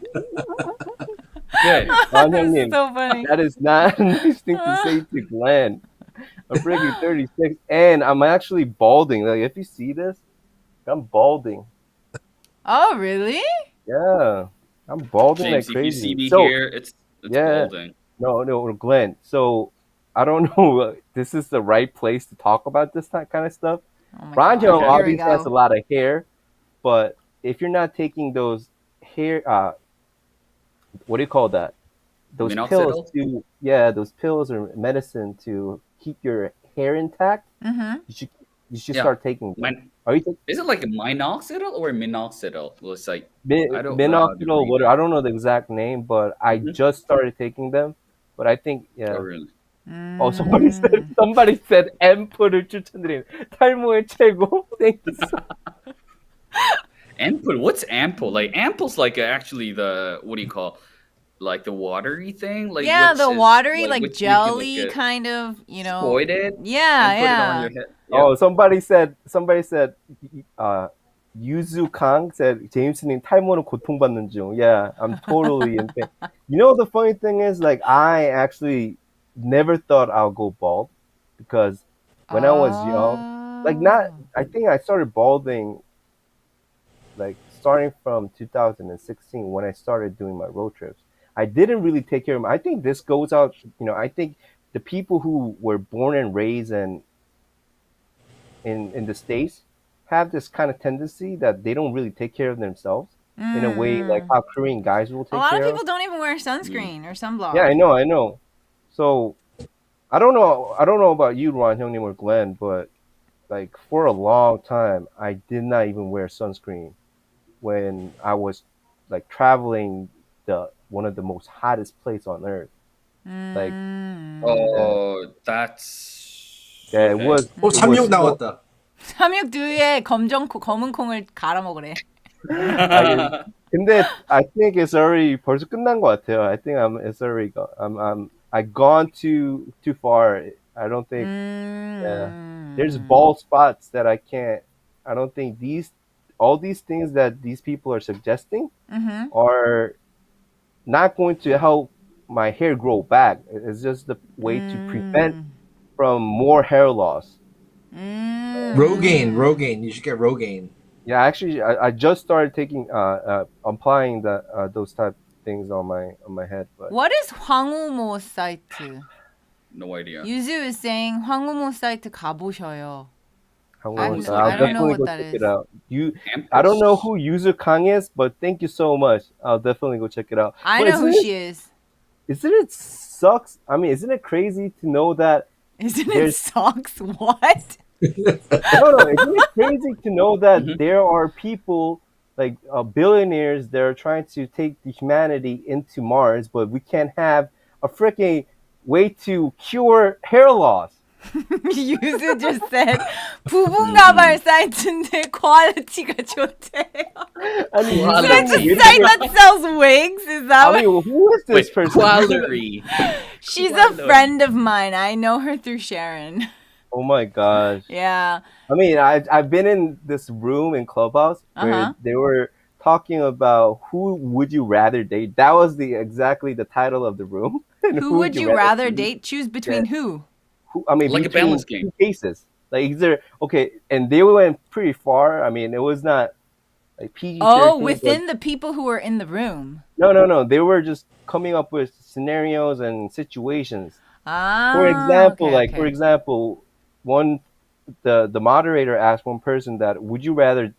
Good. Ron This is Hyungnim, so funny. that is not a nice thing to say to Glenn. I'm freaking 36, and I'm actually balding. Like, if you see this, I'm balding. Oh, really? Yeah, I'm balding like James, if you see crazy. me So, here, it's yeah, balding. no, Glenn. So, I don't know. This is the right place to talk about this kind of stuff. Oh my Ron Hyung gosh. Okay. Here we obviously has a go. lot of hair, but if you're not taking those hair, what do you call that? Those pills Minoxidil? to, yeah, those pills or medicine to keep your hair intact. Mm-hmm. You should you should Yeah. start taking them. Min- Are you taking is it like a minoxidil or a minoxidil? Well, it's like I don't know how to minoxidil? read What, it. I don't know the exact name, but I Hmm. just started taking them. But I think, Oh, yeah. really? Oh, somebody said Mm. 앰플을 추천드림. 탈모의 최고. Thank you so. Ampoule. What's ampoule? Like ampoule's like actually the what do you call like the watery thing? Like Yeah, which the is watery, like like which make you jelly like kind of, you know. spoil it Yeah, and put it on yeah. your head. Yeah. Oh, somebody said, Yuzu Kang said, 제임스님 탈모는 고통받는 중. Yeah, I'm totally in pain. You know, the funny thing is, like, I actually never thought I'll go bald because when I was young, like, not, Oh. I think I started balding, like, starting from 2016 when I started doing my road trips. I didn't really take care of I think this goes out, I think the people who were born and raised in the States have this kind of tendency that they don't really take care of themselves in a way like Mm. how Korean guys will A take lot of care of. people don't even wear Mm. sunscreen or sunblock. Yeah, I know. So I don't know about you, Ron Hyungnim or Glenn, but like for a long time I did not even wear sunscreen when I was like traveling the one of the most hottest place on earth. Like, Mm. Oh, that's yeah, it okay. was 어, it was 삼육 so 나왔다. 삼육두유에 검은 콩을 갈아 먹으래. I 근데 I think it's already 벌써 끝난 것 같아요. I think it's already gone. I gone too far. I don't think. Yeah, there's Mm. bald spots that I can't. I don't think all these things that these people are suggesting Mm-hmm. are not going to help my hair grow back. It's just the way to prevent from more hair loss. Mm. Rogaine. You should get Rogaine. Yeah, actually, I just started taking applying those type things on my head, but What is 황우모 사이트? No idea. Yuzu is saying 황우모 사이트 가보셔요. I'll I don't know definitely what go that check is. it out. Ampoules. I don't know who User Kang is, but thank you so much. I'll definitely go check it out. I But know who she is. Isn't it sucks? I mean, isn't it crazy to know that? Isn't it There's- socks? What? No, isn't it crazy to know that Mhm. there are people like billionaires that are trying to take the humanity into Mars, but we can't have a freaking way to cure hair loss. Yuzu just said 부분 가발 사이트인데 퀄리티가 좋대요. 아니, So Quality. it's a site that sells wigs? Is that I what? mean, who is this Wait, person? quality. She's a Quality. friend of mine. I know her through Sharon. Oh my gosh. Yeah. I mean, I've been in this room in Clubhouse where Uh-huh. they were talking about who would you rather date. That was exactly the title of the room. And Who would you rather date? Choose between who? I mean, Like a between balance game. two cases. Like, is there okay? And they went pretty far. I mean, it was not like PG. Oh, within the people who were in the room. No. They were just coming up with scenarios and situations. Ah. For example, okay. for example, the moderator asked one person that would you rather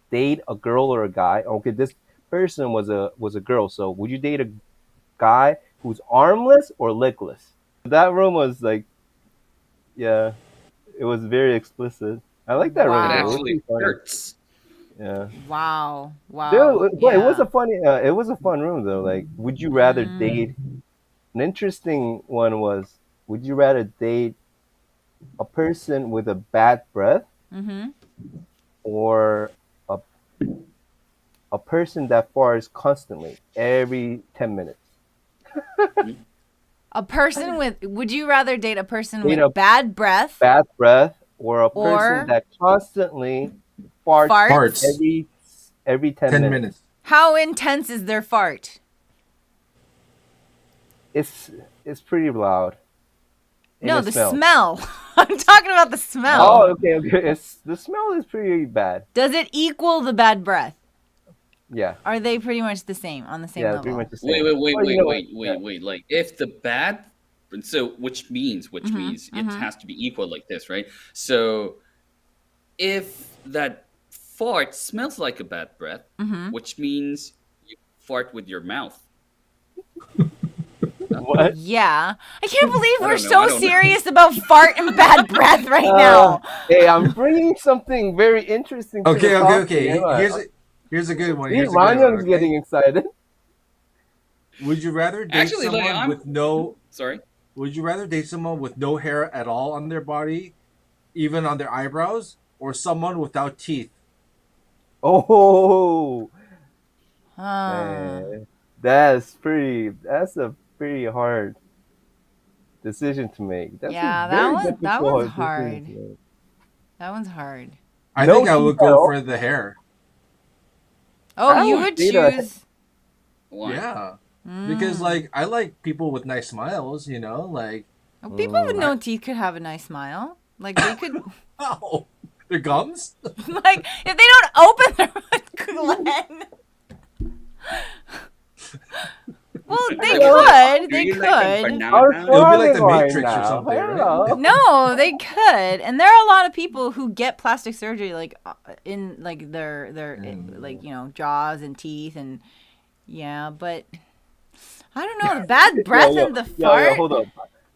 date a girl or a guy? Okay, this person was a girl, so would you date a guy who's armless or legless? That room was like, yeah, it was very explicit. I like that Wow. room. It though. It was actually pretty funny. hurts. Yeah. Wow. Dude, but it was Yeah. a fun room though. Like, would you rather Mm. date? An interesting one was, would you rather date a person with a bad breath Mm-hmm. or a a person that farts constantly every 10 minutes. A person with. Would you rather date a person Date with a bad breath bad breath or a person or that constantly farts farts? Farts. every 10 10 minutes. minutes. How intense is their fart? It's it's pretty loud and No, it the smells. smell. I'm talking about the smell. Oh, okay, okay. It's the smell is pretty bad. Does it equal the bad breath? Yeah, Are they pretty much the same on the same yeah, pretty level? much the same. Well, Like if the bad, so which means Mm-hmm. it Mm-hmm. has to be equal like this, right? So if that fart smells like a bad breath, Mm-hmm. which means you fart with your mouth. What? Yeah. I can't believe I we're don't know. I so don't know. serious about fart and bad breath right Uh, now. hey, I'm bringing something very interesting to the Okay, okay, topic. okay. Am I? Here's a good one. See, Here's a good one. Ranyang's Okay. getting excited. Would you rather date Actually, like someone with no? sorry. Would you rather date someone with no hair at all on their body, even on their eyebrows, or someone without teeth? Oh, Ah. man, that's a pretty hard decision to make. That's Yeah, a very that difficult one's decision hard. to make. That one's hard. I No think I teeth would at go all. for the hair. Oh, I you would would date a- choose. Why? Yeah, because like I like people with nice smiles. You know, like Oh, people with Mm. no teeth could have a nice smile. Like they could, oh, their gums. like if they don't open their mouth, Glenn. Well, they could. They You're like a could. Our banana. It'll be like the right Matrix or now. something, right? Hello. No, they could, and there are a lot of people who get plastic surgery, like in like their like jaws and teeth, and yeah, but I don't know the bad breath and the fart. hold up.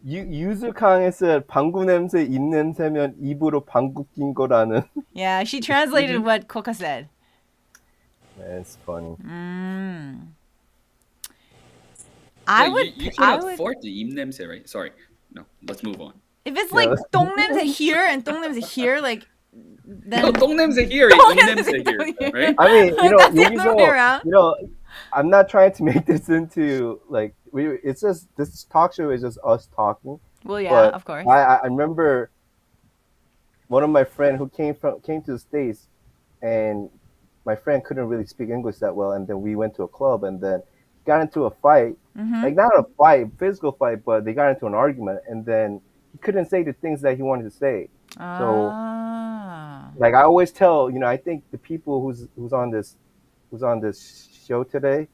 유즈캉에 said 방구 냄새 입 냄새면 입으로 방구 낀 거라는. Yeah, she translated what Coca said. That's funny. I Wait, would. You I cannot would. fart the imnemse, right? Sorry. No, let's move on. If it's Yeah. like 똥냄새 here and 똥냄새 here, like then No, 똥냄새 here, 똥냄새 imnemse here, right? I mean, That's the other way around. I'm not trying to make this into like it's just this talk show is just us talking. Well, yeah, But of course. I remember one of my friend who came to the States, and my friend couldn't really speak English that well, and then we went to a club and then got into a fight. Like not a fight, physical fight, but they got into an argument, and then he couldn't say the things that he wanted to say. So Ah. like I always tell, I think the people who's on this show today,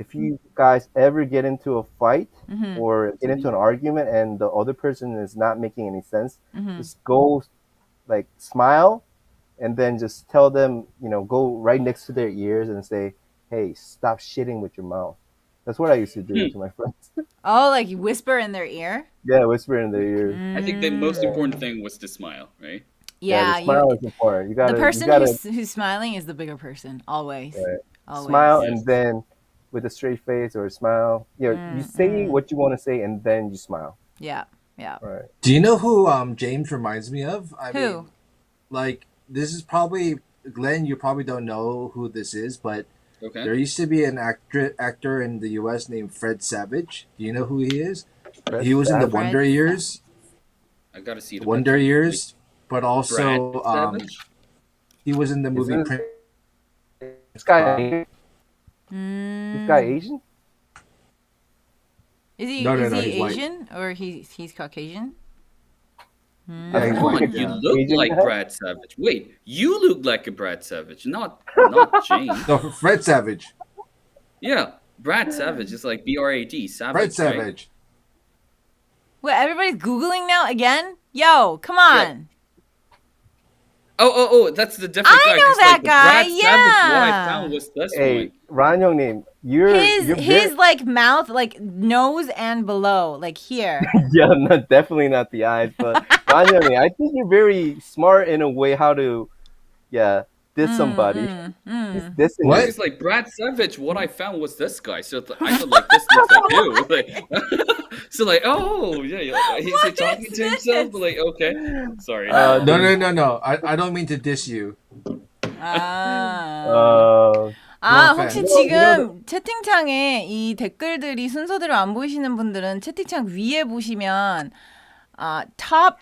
if you guys ever get into a fight or get into an argument and the other person is not making any sense, just go like smile and then just tell them, go right next to their ears and say, "Hey, stop shitting with your mouth." That's what I used to do to my friends. Oh, like you whisper in their ear? Yeah, whisper in their ear. I think the most important thing was to smile, right? Yeah, the smile is important. You gotta, the person you gotta who's smiling is the bigger person, always. Right. Always. smile Yes. and then with a straight face or a smile. You say what you want to say and then you smile. Yeah, yeah. All right. Do you know who James reminds me of? I Who? mean, like this is probably Glenn. You probably don't know who this is, but Okay. there used to be an actor in the U.S. named Fred Savage. Do you know who he is? Fred He was in the Savage. Wonder Fred Years. I gotta see the Wonder picture. Years, but also Brad Savage? he was in the movie. Isn't- Prince. This guy, this guy Asian? Is he No, is no, he he's white. Asian or he's Caucasian? Yeah, he's Come on, white. you look Asian like guy? Brad Savage. Wait, you look like a Brad Savage, not James. No, Fred Savage. Yeah, Brad Savage is like Brad Savage. Fred right? Savage. What? Everybody's googling now again? Yo, come on! Oh, that's the different I guy. know 'cause, that like, the guy, Brad Savage, what I yeah. found was this Hey, one. Ran Young name. You're His like mouth, like nose and below, like here. yeah, not definitely not the eyes, but Ran Young name. I think you're very smart in a way how to, diss somebody. He's dissing What? you. It's like Brad Savage. What I found was this guy. So I thought like this looks like you. Like, So like, oh yeah, yeah. He's like, talking is to himself, but this? like, okay, sorry. Uh, No. I don't mean to diss you. 아. uh, No 혹시 offense. 지금 채팅창에 이 댓글들이 순서대로 안 보이시는 분들은 채팅창 위에 보시면 top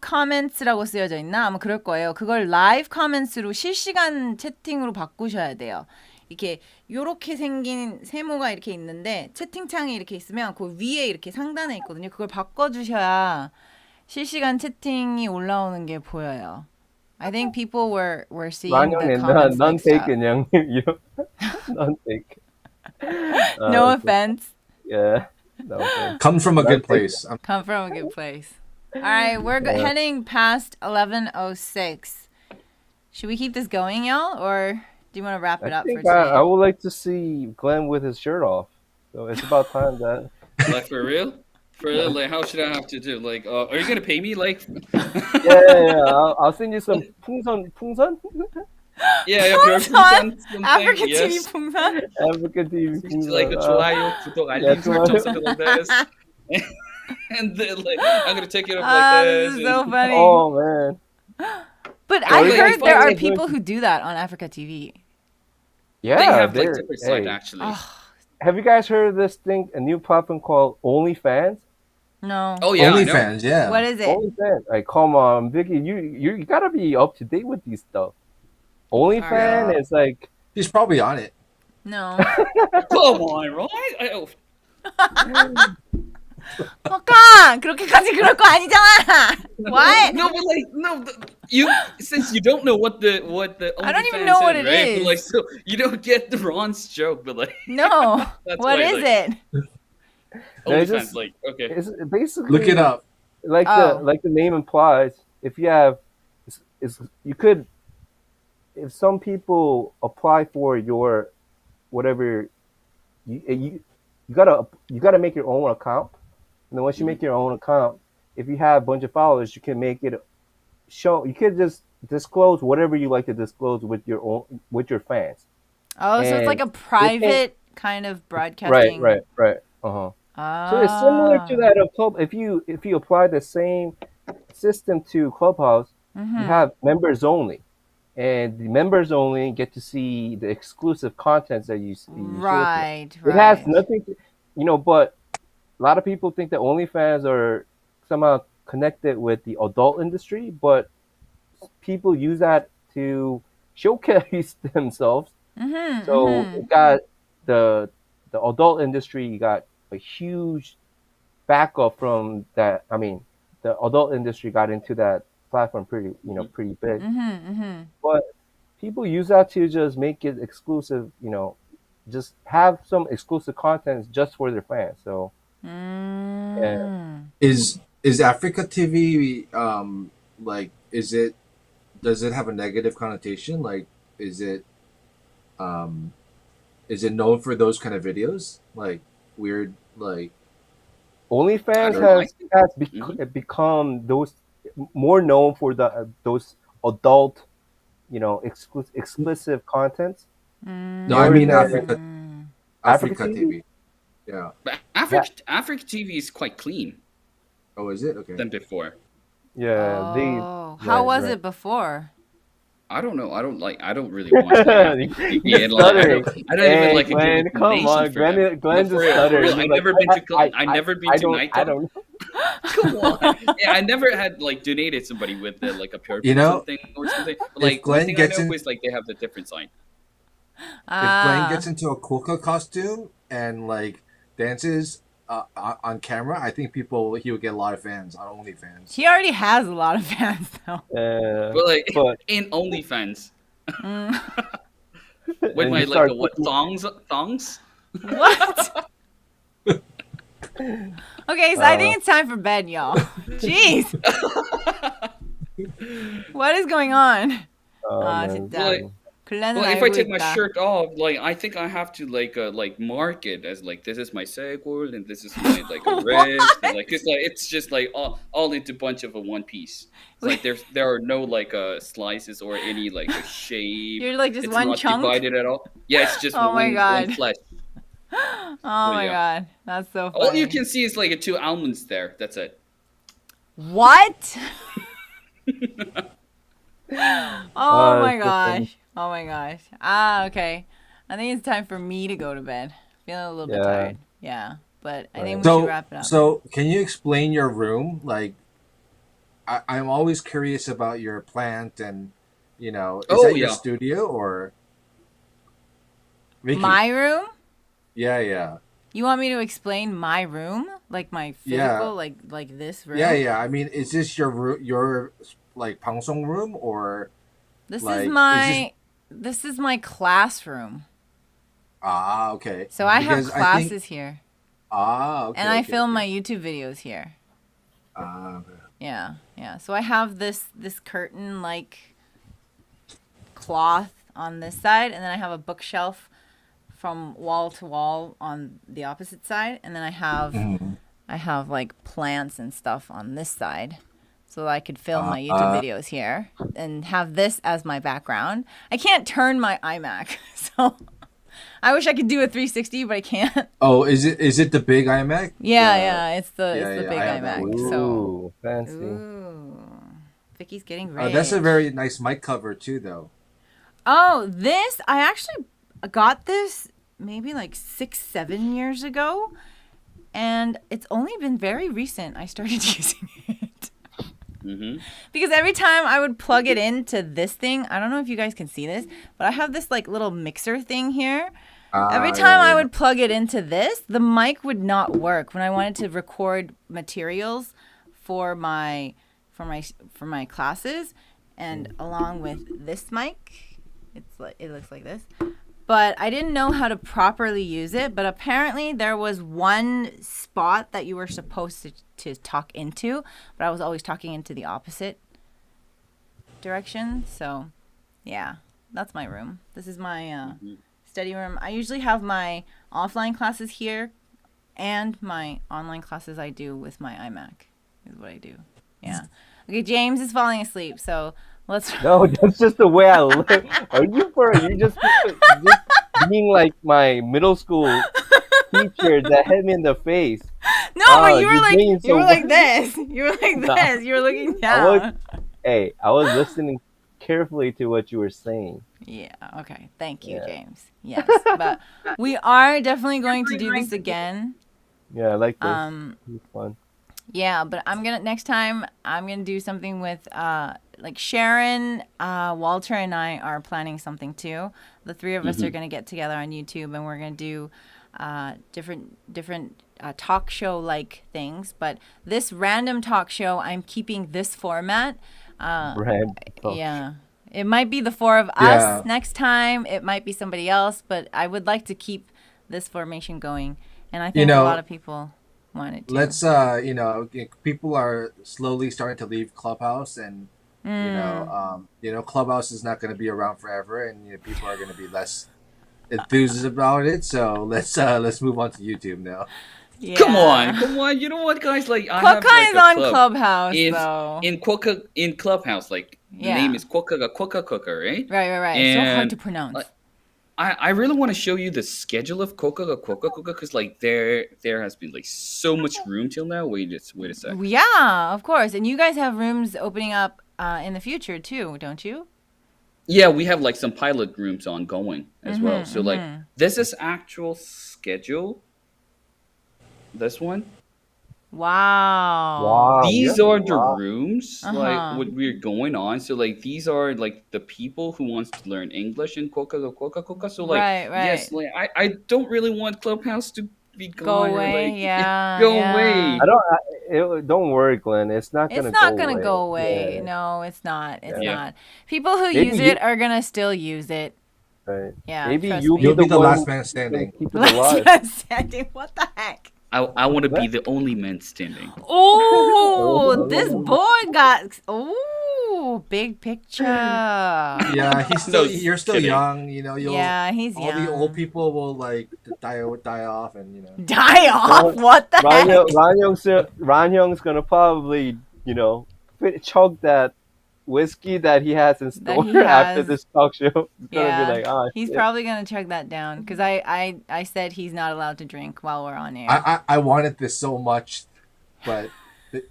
comments라고 쓰여져 있나? 아마 그럴 거예요. 그걸 live comments로 실시간 채팅으로 바꾸셔야 돼요. 이렇게 요렇게 생긴 세모가 이렇게 있는데 채팅창에 이렇게 있으면 그 위에 이렇게 상단에 있거든요. 그걸 바꿔주셔야 실시간 채팅이 올라오는 게 보여요. I think people were seeing the 라면은 comments 넌 mixed up. taken 형님. 넌 taken. No offense. Yeah. No offense. Comes from a good place. Come from a good place. All right, we're heading past 11:06. Should we keep this going, y'all, or do you want to wrap it I up for think today? I would like to see Glenn with his shirt off. So it's about time that. Like for real? For real? Like, how should I have to do? Like, are you gonna pay me? Like, Yeah. I'll send you some 풍선? yeah, 풍선? something. African TV Yes. 풍선? African TV 풍선. Like a 좋아요, 구독, 알림 좋아요. 설정, something like this. And then like, I'm gonna take it up Ah, like this this. is so funny. Oh man. But Oh, I've like, heard there are like- people who do that on Africa TV. Yeah. They have like they're- different side hey, actually. have you guys heard of this thing? A new platform called OnlyFans. No. Oh yeah, I know. OnlyFans, yeah. What is it? OnlyFans. Like, come on, Vicky, you gotta be up to date with these stuff. OnlyFans is like. He's probably on it. No. Come on, right? 그렇게까지 그럴 거 아니잖아. What? No, but like, no, you since you don't know what the I don't even OnlyFans know what is, it right? is. But like, so you don't get the Ron's joke, but like, No. That's What why, is like- it? They're OnlyFans, just- like, okay. It's basically Look it up. like Oh. the name implies. If you have, you could. If some people apply for your, whatever, you gotta make your own account, and then once you make your own account, if you have a bunch of followers, you can make it show. You can just disclose whatever you like to disclose with your fans. Oh, so it's And like a private kind of broadcasting. Right. So it's similar to that of Club. If you apply the same system to Clubhouse, Mm-hmm. you have members only, and the members only get to see the exclusive contents that you see. Right. It has nothing, But a lot of people think that OnlyFans are somehow connected with the adult industry, but people use that to showcase themselves. Mm-hmm, So mm-hmm. it got the adult industry got a huge backup from that. I mean, the adult industry got into that platform pretty big. Mm-hmm. But people use that to just make it exclusive. Just have some exclusive contents just for their fans. So Is Africa TV like does it have a negative connotation? Like is it known for those kind of videos? Like weird like OnlyFans has become those more known for those adult, explicit contents. No, I mean Africa Africa TV. Yeah. But Africa TV is quite clean Oh, is it? Okay. than before. Yeah, How was right. it before? I don't know. I don't really watch that. You're stuttering. I don't even like Glenn, a come on, Glenn just stuttering. I've He's never like, been to I night. I don't. Come on. Yeah, I never had like donated somebody with like a pure something or something. But, like Glenn one thing gets I know in- is like they have the different sign. If Glenn gets into a Quokka costume and like dances on camera, I think he would get a lot of fans on OnlyFans. He already has a lot of fans though. But like in OnlyFans. With And my you start what thongs? What? Okay, so I think it's time for bed, y'all. Jeez. What is going on? man. 진짜. 글렌은 Well, if 알고 I take my 있다. shirt off, like I think I have to like mark it as like this is my ségol and this is my like a wrist. And, like it's just like all into bunch of a one piece. It's like there are no like slices or any like a shape. You're like just It's one not chunk. divided at all. Yeah, it's just Oh my one God. flesh. Oh But my yeah. god, that's so All funny. you can see is like 2 almonds there. That's it. What? Oh my It's so funny. gosh. Oh my gosh. Ah, okay. I think it's time for me to go to bed. Feeling a little bit Yeah, tired. Yeah, but I think right. we should So, wrap it up. so can you explain your room? Like, I'm always curious about your plant, and is Oh that your yeah. studio or Vicky? My room? Yeah, yeah, You want me to explain my room? Like my yeah, physical, like this yeah, room? yeah. I mean, is this your like pangsong room, or This is like is this? my classroom. Okay. So I have Because I think classes here. okay, And I okay, film okay. my YouTube videos here. Okay. Yeah, yeah. So I have this curtain like cloth on this side, and then I have a bookshelf from wall to wall on the opposite side, and then Mhm. I have like plants and stuff on this side. So I could film Uh, my YouTube uh, videos here and have this as my background. I can't turn my iMac, so I wish I could do a 360, but I can't. oh, is it the big iMac? Yeah, yeah, it's Yeah, the yeah. big I have that one iMac. too. So, Ooh, fancy. ooh, Vicky's getting That's a rich. very nice mic cover too, though. Oh, this I actually got this maybe like 6, 7 years ago, and it's only been very recent I started using it. Mm-hmm. Because every time I would plug it into this thing, I don't know if you guys can see this, but I have this like little mixer thing here. Every time Yeah, I yeah. would plug it into this, the mic would not work when I wanted to record materials for my classes, and along with this mic, it looks like this. But I didn't know how to properly use it, but apparently there was one spot that you were supposed to talk into, but I was always talking into the opposite direction. So, yeah, that's my room. This is my study room. I usually have my offline classes here, and my online classes I do with my iMac. Is what I do. Yeah. Okay, James is falling asleep, so let's. No, that's just the way I look. Are you for? You just being like my middle school teacher that hit me in the face. No, but you were You're like being you were so. like this. You were like No, this. You were looking I was. down. Hey, I was listening carefully to what you were saying. Yeah. Okay. Thank you, Yeah, James. Yes, but we are definitely going to do this again. yeah, I like this. Um. It's fun. Yeah, but next time I'm gonna do something with like Sharon, Walter, and I are planning something too. The three of us are gonna get together on YouTube, and we're gonna do different talk show like things. But this random talk show, I'm keeping this format. Brand. Oh, Yeah, it might be the four of Yeah. us next time. It might be somebody else, but I would like to keep this formation going, and I You think a lot know, of people want it too. let's people are slowly starting to leave Clubhouse, and Clubhouse is not going to be around forever, and people are going to be less enthused about it. So let's move on to YouTube now. Come on, Yeah. come on. You know what, guys? Like I have Quokka like is a on club Clubhouse in though. in Clubhouse. Like the name Yeah. is Quokka Cooker, right? Right. It's so hard to And pronounce. like I really want to show you the schedule of Quokka because like there has been like so much room till now. Wait a sec. Yeah, of course. And you guys have rooms opening up in the future too, don't you? Yeah, we have like some pilot rooms ongoing as well. Mm-hmm. So like Mm-hmm. this is actual schedule. This one. Wow. wow, you These have a are the lot. rooms like Uh-huh. what we're going on. So like these are like the people who wants to learn English in Coca. So like Right. yes, like I don't really want Clubhouse to be Go gone or away. like Yeah, go yeah. I away. don't. Don't worry, Glenn. It's not It's gonna go not gonna away. go away. Yeah, No, it's not. It's yeah. Yeah. not. People who Maybe use you. it are gonna still use it. Right. Yeah, Maybe trust you'll be You'll me. the be the one last who's man gonna standing. keep it Last alive. man standing. What the heck? I want to be What? the only man standing. Oh, this Oh, boy got. Oh, big picture. Yeah, No you're still kidding. young. You'll Yeah, he's all the old young. people will like die off, and Die off? Ron, What the heck? Ron Young's gonna probably chug that whiskey that he has in That store he after has. this talk show. It's gonna be Yeah. like, oh, He's shit. probably gonna check that down because I said he's not allowed to drink while we're on air. I wanted this so much, but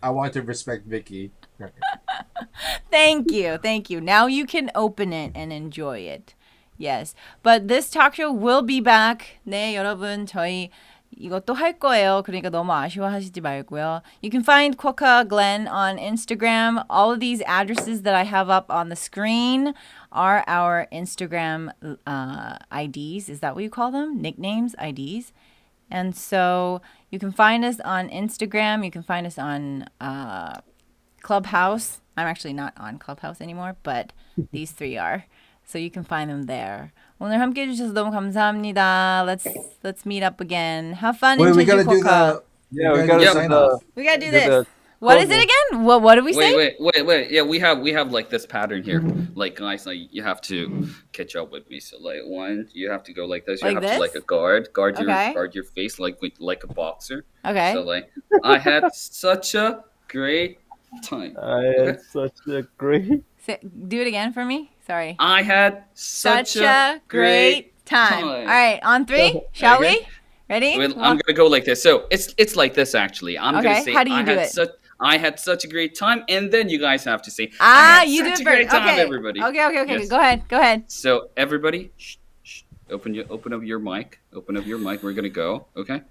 I want to respect Vicky. Thank you. Now you can open it and enjoy it. Yes, but this talk show will be back. 네, 여러분 저희 이것도 할 거예요. 그러니까 너무 아쉬워하시지 말고요. You can find Quokka Glen on Instagram. All of these addresses that I have up on the screen are our Instagram IDs. Is that what you call them? Nicknames, IDs. And so you can find us on Instagram. You can find us on Clubhouse. I'm actually not on Clubhouse anymore, but these three are. So you can find them there. 오늘 함께 해주셔서 너무 감사합니다. Let's meet up again. Have fun in Wait, we Jeju, gotta do Quokka. Yeah, we we gotta gotta do sign the- off. We gotta do do this. the What is it closing. again? What do we say? Wait. Yeah, we have like this pattern here. Like guys, like you have to catch up with me. So like one, you have to go like this. You Like have this? to like a guard Okay. your face like a boxer. Okay. So like I had such a great time. I had such a great. Do it again for me. Sorry. I had such a great time. All right, on three, shall Okay. we? Ready? Well, I'm gonna go like this. So it's like this actually. I'm Okay, gonna say how do you do it? I had such a great time, and then you guys have to say You do it such a great first. time, Okay. everybody. Okay. Yes. Go ahead. So everybody, shh. Open up your mic. We're gonna go. Okay.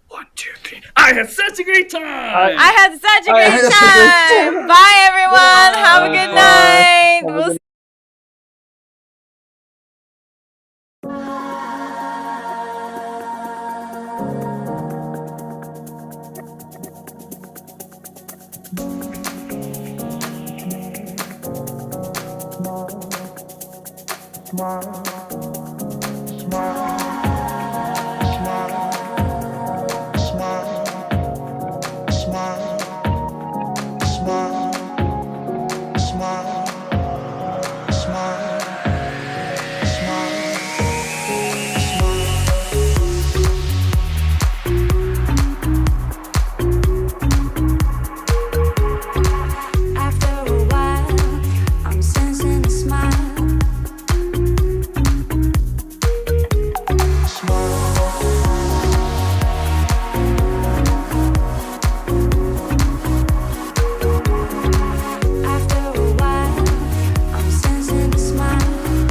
1, 2, 3. I had such a great time. I had such a I great had such a great time. Bye, everyone. Have a good night. Have a We'll good After a while, I'm sensing a smile. After a while, I'm sensing a smile.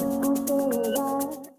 After a while.